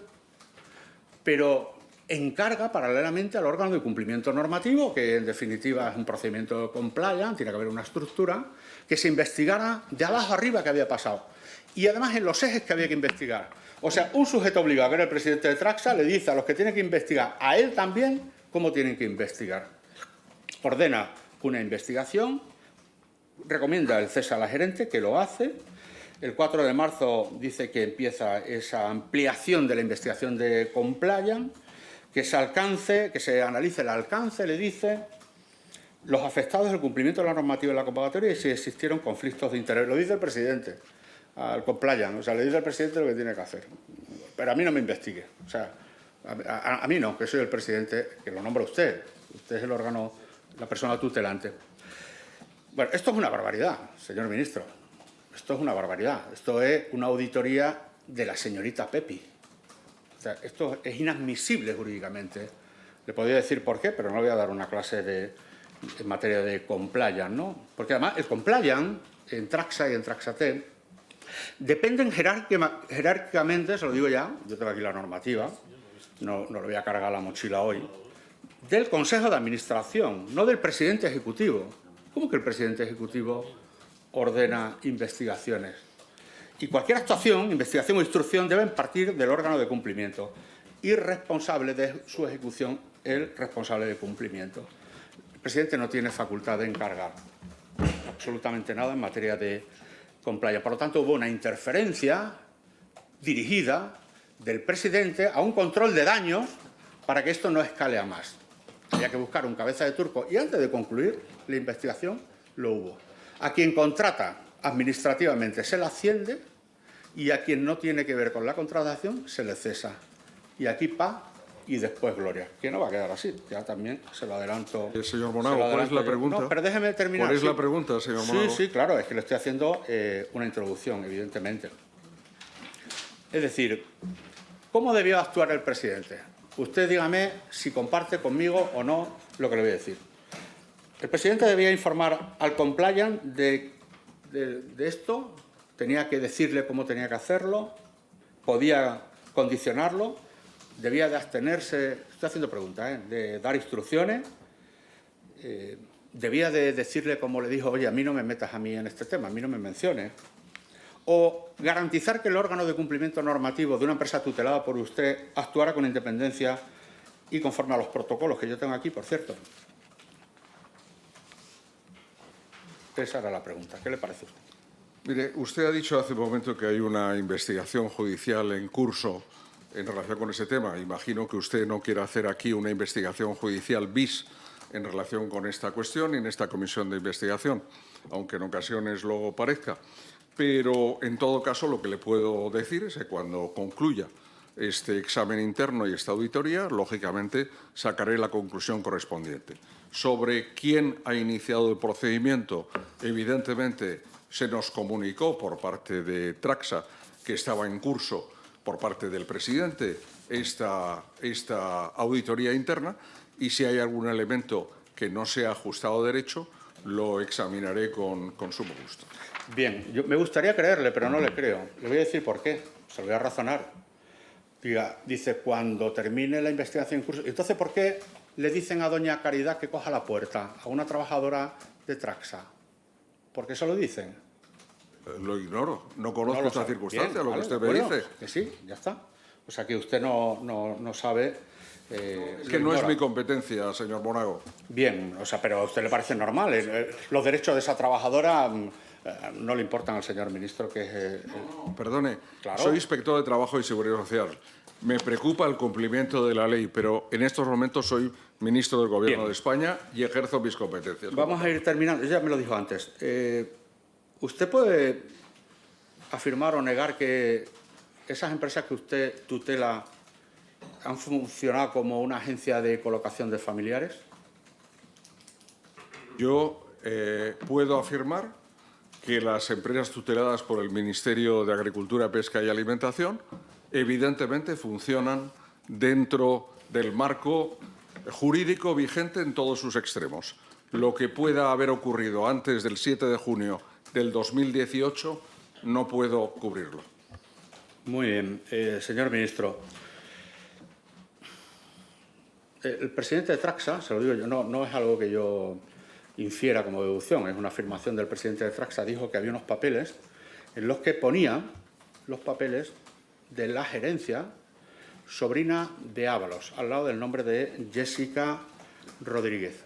Pero encarga paralelamente al órgano de cumplimiento normativo, que en definitiva es un procedimiento de compliance, tiene que haber una estructura, que se investigara de abajo arriba qué había pasado. Y además en los ejes que había que investigar. O sea, un sujeto obligado, que era el presidente de Traxa, le dice a los que tienen que investigar, a él también, cómo tienen que investigar. Ordena una investigación, recomienda el cese a la gerente, que lo hace. El 4 de marzo dice que empieza esa ampliación de la investigación de compliance, que se analice el alcance, le dice, los afectados del cumplimiento de la normativa de la convocatoria y si existieron conflictos de interés. Lo dice el presidente al compliance, o sea, le dice al presidente lo que tiene que hacer. Pero a mí no me investigue, o sea, a mí no, que soy el presidente, que lo nombra usted. Usted es el órgano, la persona tutelante. Bueno, esto es una barbaridad, señor ministro. Esto es una barbaridad. Esto es una auditoría de la señorita Pepi. O sea, esto es inadmisible jurídicamente. Le podría decir por qué, pero no voy a dar una clase en materia de compliance, ¿no? Porque además el compliance en Traxa y en Traxatel dependen jerárquicamente, se lo digo ya, yo tengo aquí la normativa, no le voy a cargar la mochila hoy, del Consejo de Administración, no del presidente ejecutivo. ¿Cómo que el presidente ejecutivo ordena investigaciones? Y cualquier actuación, investigación o instrucción deben partir del órgano de cumplimiento y responsable de su ejecución, el responsable de cumplimiento. El presidente no tiene facultad de encargar absolutamente nada en materia de compliance. Por lo tanto, hubo una interferencia dirigida del presidente a un control de daños para que esto no escale a más. Había que buscar un cabeza de turco y antes de concluir la investigación lo hubo. A quien contrata administrativamente se le asciende y a quien no tiene que ver con la contratación se le cesa. Y aquí paz y después gloria. Que no va a quedar así. Ya también se lo adelanto. Señor Monago, ¿cuál es la pregunta? No, pero déjeme terminar. ¿Cuál es la pregunta, señor Monago? Sí, claro, es que le estoy haciendo una introducción, evidentemente. Es decir, ¿cómo debió actuar el presidente? Usted dígame si comparte conmigo o no lo que le voy a decir. El presidente debía informar al compliance de esto, tenía que decirle cómo tenía que hacerlo, podía condicionarlo, debía de abstenerse, estoy haciendo preguntas, de dar instrucciones, debía de decirle, como le dijo, oye, a mí no me metas a mí en este tema, a mí no me menciones, o garantizar que el órgano de cumplimiento normativo de una empresa tutelada por usted actuara con independencia y conforme a los protocolos que yo tengo aquí, por cierto. Esa era la pregunta. ¿Qué le parece a usted? Mire, usted ha dicho hace un momento que hay una investigación judicial en curso en relación con ese tema. Imagino que usted no quiere hacer aquí una investigación judicial bis en relación con esta cuestión y en esta comisión de investigación, aunque en ocasiones lo parezca. Pero, en todo caso, lo que le puedo decir es que cuando concluya este examen interno y esta auditoría, lógicamente, sacaré la conclusión correspondiente. Sobre quién ha iniciado el procedimiento, evidentemente, se nos comunicó por parte de Traxa que estaba en curso por parte del presidente esta auditoría interna y si hay algún elemento que no sea ajustado a derecho, lo examinaré con sumo gusto. Bien, me gustaría creerle, pero no le creo. Le voy a decir por qué. Se lo voy a razonar. Dice, cuando termine la investigación en curso... Entonces, ¿por qué le dicen a doña Caridad que coja la puerta a una trabajadora de Traxa? ¿Por qué se lo dicen? Lo ignoro. No conozco No lo esta sabe. circunstancia, Bien, lo vale, que usted de me acuerdo. dice. Que sí, ya está. O sea, que usted no sabe... Es que no es mi competencia, señor Monago. Bien, o sea, pero a usted le parece normal. Los derechos de esa trabajadora no le importan al señor ministro, que es... Perdone, Claro. soy inspector de Trabajo y Seguridad Social. Me preocupa el cumplimiento de la ley, pero en estos momentos soy ministro del Gobierno Bien. de España y ejerzo mis competencias. Vamos a ir terminando. Ya me lo dijo antes. ¿Usted puede afirmar o negar que esas empresas que usted tutela han funcionado como una agencia de colocación de familiares? Yo puedo afirmar que las empresas tuteladas por el Ministerio de Agricultura, Pesca y Alimentación evidentemente funcionan dentro del marco jurídico vigente en todos sus extremos. Lo que pueda haber ocurrido antes del 7 de junio del 2018 no puedo cubrirlo. Muy bien, señor ministro. El presidente de Traxa, se lo digo yo, no es algo que yo infiera como deducción, es una afirmación del presidente de Traxa, dijo que había unos papeles en los que ponía los papeles de la gerencia sobrina de Ábalos, al lado del nombre de Jessica Rodríguez.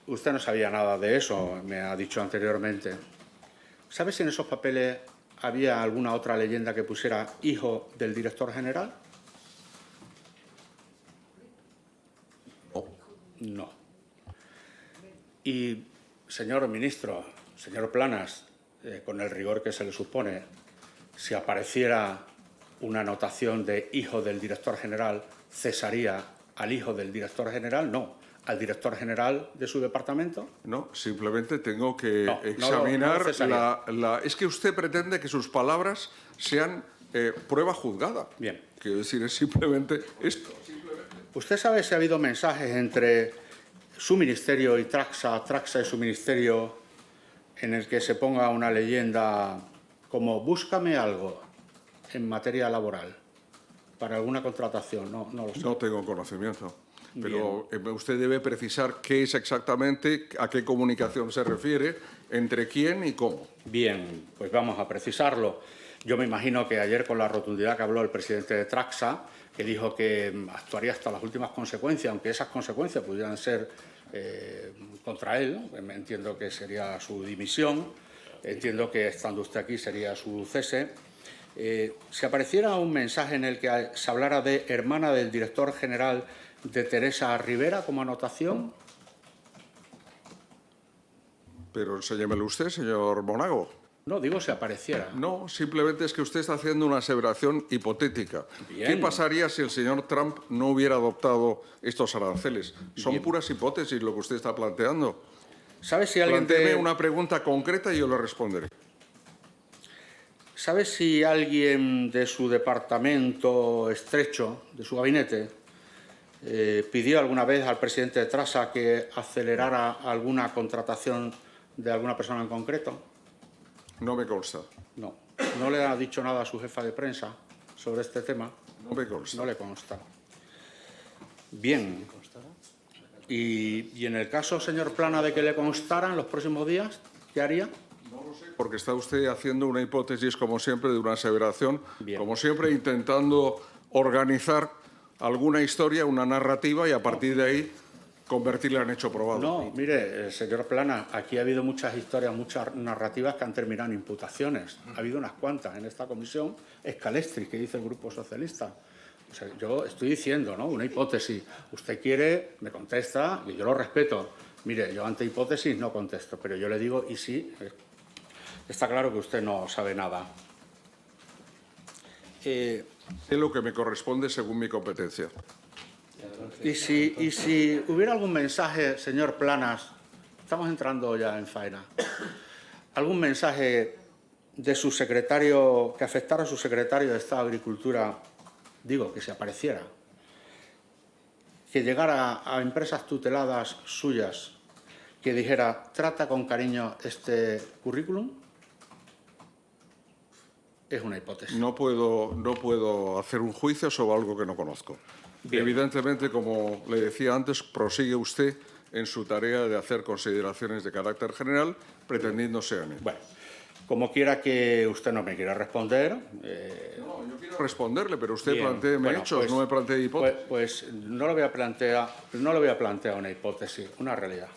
Usted no sabía nada de eso, me ha dicho anteriormente. ¿Sabe si en esos papeles había alguna otra leyenda que pusiera hijo del director general? No. Y, señor ministro, señor Planas, con el rigor que se le supone, si apareciera una anotación de hijo del director general, ¿cesaría al hijo del director general? No. ¿Al director general de su departamento? No, simplemente tengo que No, examinar cesaría. Es que usted pretende que sus palabras sean prueba juzgada. Bien. Quiero decir, es simplemente esto. ¿Usted sabe si ha habido mensajes entre su ministerio y Traxa y su ministerio, en el que se ponga una leyenda como búscame algo en materia laboral para alguna contratación? No lo sé. No tengo conocimiento. Pero usted debe precisar qué es exactamente, a qué comunicación se refiere, entre quién y cómo. Bien, pues vamos a precisarlo. Yo me imagino que ayer, con la rotundidad que habló el presidente de Traxa, que dijo que actuaría hasta las últimas consecuencias, aunque esas consecuencias pudieran ser contra él, entiendo que sería su dimisión, entiendo que estando usted aquí sería su cese. Si apareciera un mensaje en el que se hablara de hermana del director general de Teresa Rivera como anotación. Pero enséñemelo usted, señor Monago. No, digo si apareciera. No, simplemente es que usted está haciendo una aseveración hipotética. Bien. ¿Qué pasaría si el señor Trump no hubiera adoptado estos aranceles? Son Bien. puras hipótesis lo que usted está planteando. ¿Sabe si alguien Plantéeme una pregunta concreta y yo le responderé. ¿Sabe si alguien de su departamento estrecho, de su gabinete, pidió alguna vez al presidente de Traxa que acelerara alguna contratación de alguna persona en concreto? No me consta. No. ¿No le ha dicho nada a su jefa de prensa sobre este tema? No me consta. No le consta. Bien. Y en el caso, señor Plana, de que le constara en los próximos días, ¿qué haría? Porque está usted haciendo una hipótesis, como siempre, de una aseveración, Bien. como siempre intentando organizar alguna historia, una narrativa y a partir de ahí convertirla en hecho probado. No, mire, señor Plana, aquí ha habido muchas historias, muchas narrativas que han terminado en imputaciones. Ha habido unas cuantas en esta comisión. Escalestri, que dice el Grupo Socialista. O sea, yo estoy diciendo, ¿no?, una hipótesis. Usted quiere, me contesta, y yo lo respeto. Mire, yo ante hipótesis no contesto, pero yo le digo, y sí, está claro que usted no sabe nada. Sé lo que me corresponde según mi competencia. Y si hubiera algún mensaje, señor Planas, estamos entrando ya en faena, algún mensaje de su secretario, que afectara a su secretario de Estado de Agricultura, digo, que se apareciera, que llegara a empresas tuteladas suyas, que dijera, trata con cariño este currículum, es una hipótesis. No puedo hacer un juicio sobre algo que no conozco. Bien. Evidentemente, como le decía antes, prosigue usted en su tarea de hacer consideraciones de carácter general, pretendiendo sean. Bueno, Como quiera que usted no me quiera responder... No, yo quiero responderle, pero usted bien, plantéeme bueno, hechos, pues, no me plantee hipótesis. Pues no le voy a plantear una hipótesis, una realidad.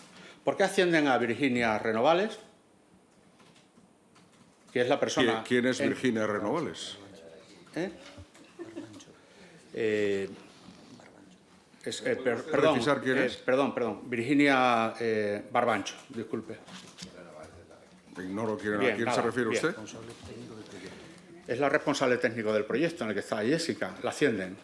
¿Por qué ascienden a Virginia Renovales? Que es la persona... ¿Quién es Virginia Renovales? Perdón, precisar quién es? Perdón, Virginia Barbancho, disculpe. Ignoro a quién Bien, se refiere bien. usted. Es la responsable técnico del proyecto en el que está Jessica, la ascienden.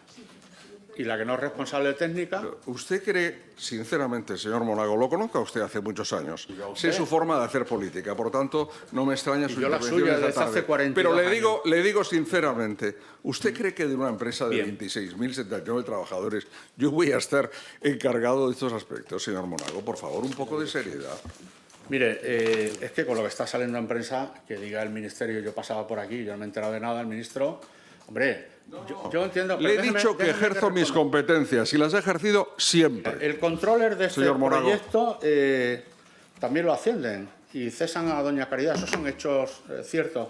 Y la que no es responsable técnica... ¿Usted cree, sinceramente, señor Monago, lo conozco a usted hace muchos años, sé su forma de hacer política, por tanto, no me extraña su yo la intervención suya esta desde tarde. hace 42 Pero años. le digo sinceramente, ¿usted cree que de una empresa de Bien. 26.079 trabajadores yo voy a estar encargado de estos aspectos, señor Monago? Por favor, un poco de seriedad. Mire, es que con lo que está saliendo en prensa, que diga el Ministerio, yo pasaba por aquí, yo no me he enterado de nada, el ministro... Hombre, yo entiendo... Le he pero dicho que déjeme ejerzo mis responda. competencias y las he ejercido siempre. El controller de este Señor Monago. proyecto también lo ascienden y cesan a doña Caridad. Esos son hechos ciertos.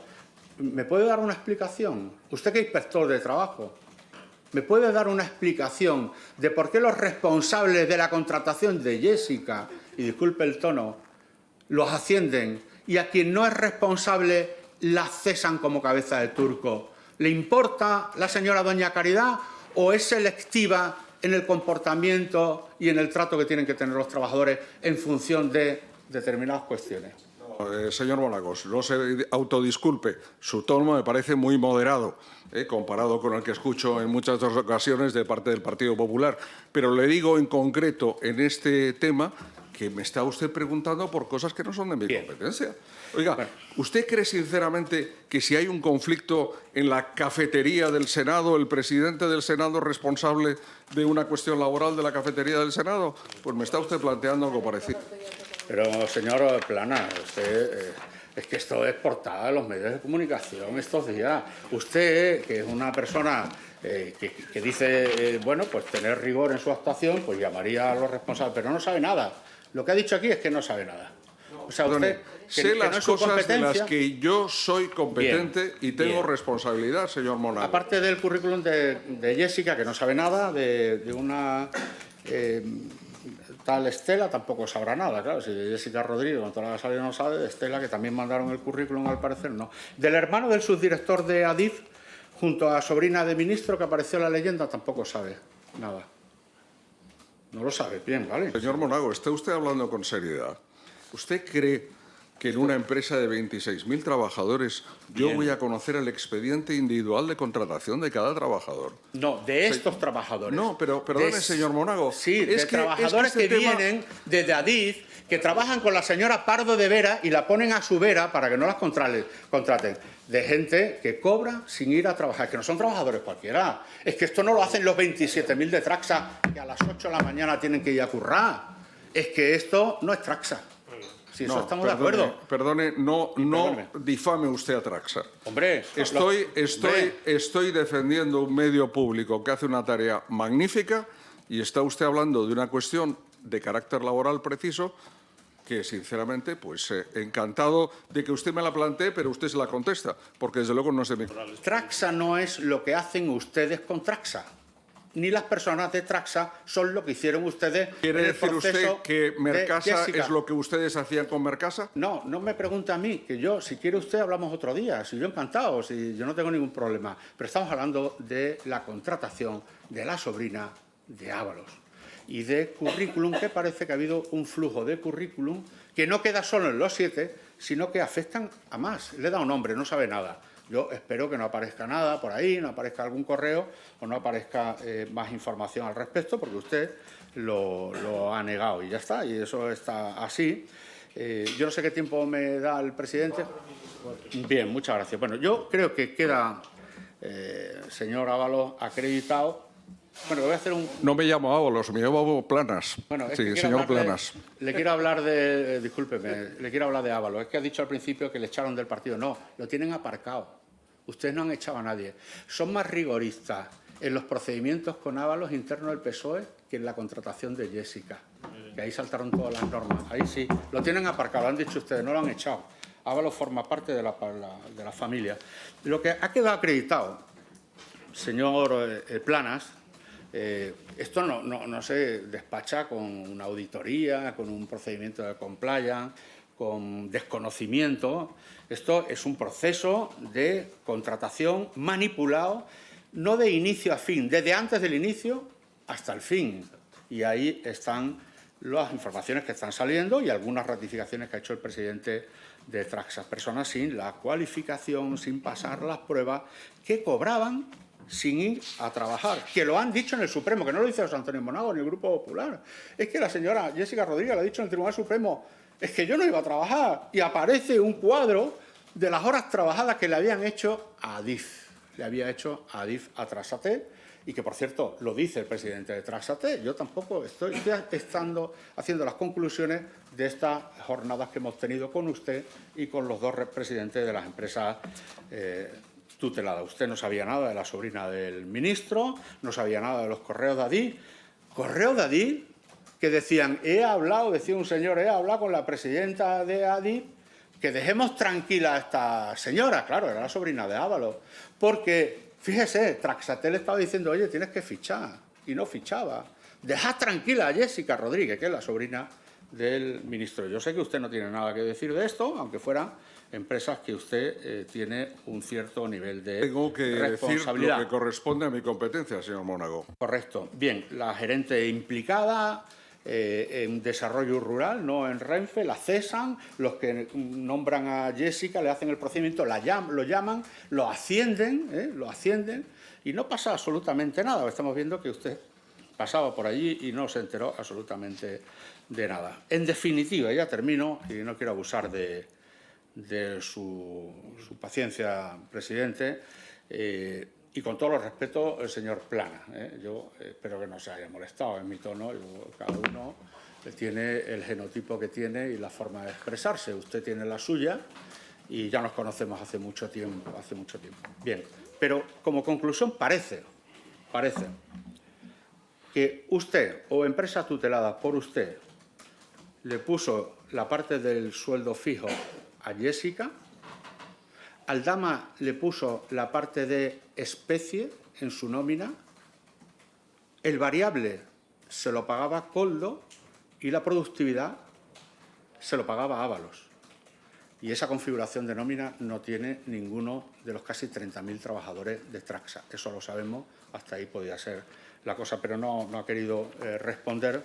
¿Me puede dar una explicación? Usted que es inspector de trabajo, ¿me puede dar una explicación de por qué los responsables de la contratación de Jessica, y disculpe el tono, los ascienden y a quien no es responsable la cesan como cabeza de turco? ¿Le importa la señora doña Caridad o es selectiva en el comportamiento y en el trato que tienen que tener los trabajadores en función de determinadas cuestiones? Señor Monagos, no se autodisculpe, su tono me parece muy moderado, comparado con el que escucho en muchas otras ocasiones de parte del Partido Popular. Pero le digo en concreto en este tema que me está usted preguntando por cosas que no son de mi competencia. Oiga, ¿usted cree sinceramente que si hay un conflicto en la cafetería del Senado, el presidente del Senado es responsable de una cuestión laboral de la cafetería del Senado? Pues me está usted planteando algo parecido. Pero, señor Plana, usted, es que esto es portada de los medios de comunicación estos días. Usted, que es una persona que dice, bueno, pues tener rigor en su actuación, pues llamaría a los responsables, pero no sabe nada. Lo que ha dicho aquí es que no sabe nada. O sea, usted... sé las no es su cosas de las competencia. que yo soy competente y tengo bien. responsabilidad, señor Monago. Aparte del currículum de Jessica, que no sabe nada, de una tal Estela, tampoco sabrá nada, claro. Si de Jessica Rodríguez, con toda la salida no sabe, de Estela, que también mandaron el currículum, al parecer, no. Del hermano del subdirector de Adif, junto a sobrina de ministro, que apareció en la leyenda, tampoco sabe nada. No lo sabe bien, ¿vale? Señor Monago, está usted hablando con seriedad. ¿Usted cree que en una empresa de 26.000 trabajadores yo voy a conocer el expediente individual de contratación de cada trabajador? No, de estos trabajadores. No, pero perdone, señor Monago. Sí, de trabajadores que vienen desde Adif, que trabajan con la señora Pardo de Vera y la ponen a su vera para que no las contraten. De gente que cobra sin ir a trabajar, que no son trabajadores cualquiera. Es que esto no lo hacen los 27.000 de Traxa, que a las 8 de la mañana tienen que ir a currar. Es que esto no es Traxa. Si eso estamos de acuerdo. Perdone, no difame usted a Traxa. Hombre, Estoy defendiendo un medio público que hace una tarea magnífica y está usted hablando de una cuestión de carácter laboral preciso que, sinceramente, pues encantado de que usted me la plantee, pero usted se la contesta, porque desde luego no es de mi... Traxa no es lo que hacen ustedes con Traxa. Ni las personas de Traxa son lo que hicieron ustedes en ¿Quiere el decir usted proceso que Mercasa de Jessica? es lo que ustedes hacían con Mercasa? No, no me pregunte a mí, que yo, si quiere usted, hablamos otro día. Si yo encantado, si yo no tengo ningún problema. Pero estamos hablando de la contratación de la sobrina de Ábalos y de currículum, que parece que ha habido un flujo de currículum que no queda solo en los 7, sino que afectan a más. Le he dado un nombre, no sabe nada. Yo espero que no aparezca nada por ahí, no aparezca algún correo o no aparezca más información al respecto, porque usted lo ha negado y ya está, y eso está así. Yo no sé qué tiempo me da el presidente. Bien, muchas gracias. Bueno, yo creo que queda, señor Ábalos, acreditado. Bueno, voy a hacer un... No me llamo Ábalos, me llamo Planas. Bueno, es sí, que señor Planas. Le quiero hablar de... discúlpeme, le quiero hablar de Ábalos. Es que ha dicho al principio que le echaron del partido. No, lo tienen aparcado. Ustedes no han echado a nadie. Son más rigoristas en los procedimientos con Ábalos internos del PSOE que en la contratación de Jessica. Que ahí saltaron todas las normas. Ahí sí. Lo tienen aparcado, lo han dicho ustedes, no lo han echado. Ábalos forma parte de la familia. Lo que ha quedado acreditado, señor Planas, esto no se despacha con una auditoría, con un procedimiento de compliance, con desconocimiento. Esto es un proceso de contratación manipulado, no de inicio a fin, desde antes del inicio hasta el fin. Y ahí están las informaciones que están saliendo y algunas ratificaciones que ha hecho el presidente de Traxa. Personas sin la cualificación, sin pasar las pruebas, que cobraban sin ir a trabajar, que lo han dicho en el Supremo, que no lo dice José Antonio Monago ni el Grupo Popular. Es que la señora Jessica Rodríguez lo ha dicho en el Tribunal Supremo, es que yo no iba a trabajar, y aparece un cuadro de las horas trabajadas que le habían hecho a Adif. Le había hecho a Adif a Traxatel, y que, por cierto, lo dice el presidente de Traxatel. Yo tampoco estoy haciendo las conclusiones de estas jornadas que hemos tenido con usted y con los dos presidentes de las empresas tuteladas. Usted no sabía nada de la sobrina del ministro, no sabía nada de los correos de Adif. Correos de Adif que decían, decía un señor, he hablado con la presidenta de Adif, que dejemos tranquila a esta señora. Claro, era la sobrina de Ábalos, porque fíjese, Traxatel estaba diciendo, oye, tienes que fichar, y no fichaba. Dejad tranquila a Jessica Rodríguez, que es la sobrina del ministro. Yo sé que usted no tiene nada que decir de esto, aunque fueran empresas que usted tiene un cierto nivel de responsabilidad. Tengo que decir lo que corresponde a mi competencia, señor Monago. Correcto. Bien, la gerente implicada en desarrollo rural, no en Renfe, la cesan, los que nombran a Jessica le hacen el procedimiento, lo llaman, lo ascienden, y no pasa absolutamente nada. Estamos viendo que usted pasaba por allí y no se enteró absolutamente de nada. En definitiva, ya termino y no quiero abusar de su paciencia, presidente, y con todo los respetos, el señor Plana. Yo espero que no se haya molestado en mi tono. Cada uno tiene el genotipo que tiene y la forma de expresarse. Usted tiene la suya y ya nos conocemos hace mucho tiempo. Bien, pero como conclusión parece que usted o empresa tutelada por usted le puso la parte del sueldo fijo a Jessica, Aldama le puso la parte de especie en su nómina, el variable se lo pagaba Coldo y la productividad se lo pagaba Ábalos. Y esa configuración de nómina no tiene ninguno de los casi 30.000 trabajadores de Traxa. Eso lo sabemos, hasta ahí podía ser la cosa, pero no ha querido responder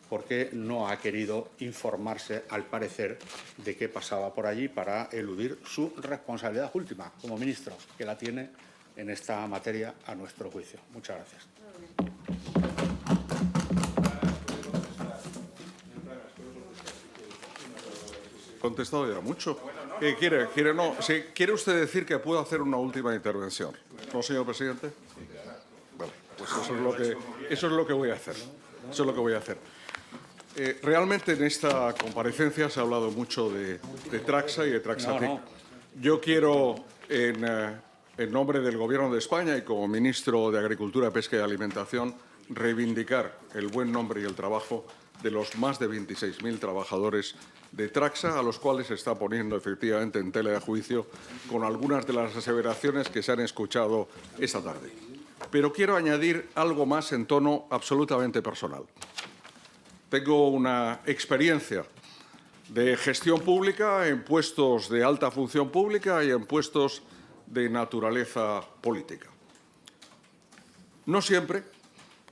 porque no ha querido informarse, al parecer, de qué pasaba por allí para eludir su responsabilidad última como ministro, que la tiene en esta materia a nuestro juicio. Muchas gracias. Contestado ya mucho. ¿Quiere usted decir que puedo hacer una última intervención? ¿No, señor presidente? Vale, pues eso es lo que voy a hacer. Eso es lo que voy a hacer. Realmente en esta comparecencia se ha hablado mucho de Traxa y de Traxatel. Yo quiero, en nombre del Gobierno de España y como ministro de Agricultura, Pesca y Alimentación, reivindicar el buen nombre y el trabajo de los más de 26.000 trabajadores de Traxa, a los cuales se está poniendo efectivamente en tela de juicio con algunas de las aseveraciones que se han escuchado esta tarde. Pero quiero añadir algo más en tono absolutamente personal. Tengo una experiencia de gestión pública en puestos de alta función pública y en puestos de naturaleza política. No siempre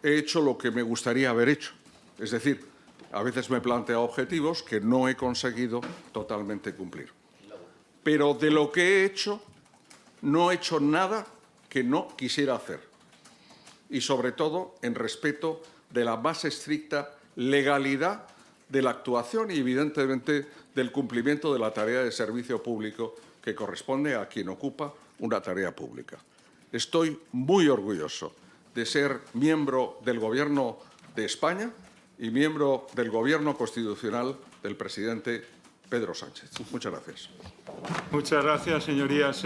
he hecho lo que me gustaría haber hecho. Es decir, a veces me he planteado objetivos que no he conseguido totalmente cumplir. Pero de lo que he hecho, no he hecho nada que no quisiera hacer. Y sobre todo en respeto de la más estricta legalidad de la actuación y, evidentemente, del cumplimiento de la tarea de servicio público que corresponde a quien ocupa una tarea pública. Estoy muy orgulloso de ser miembro del Gobierno de España y miembro del Gobierno constitucional del presidente Pedro Sánchez. Muchas gracias. Muchas gracias, señorías.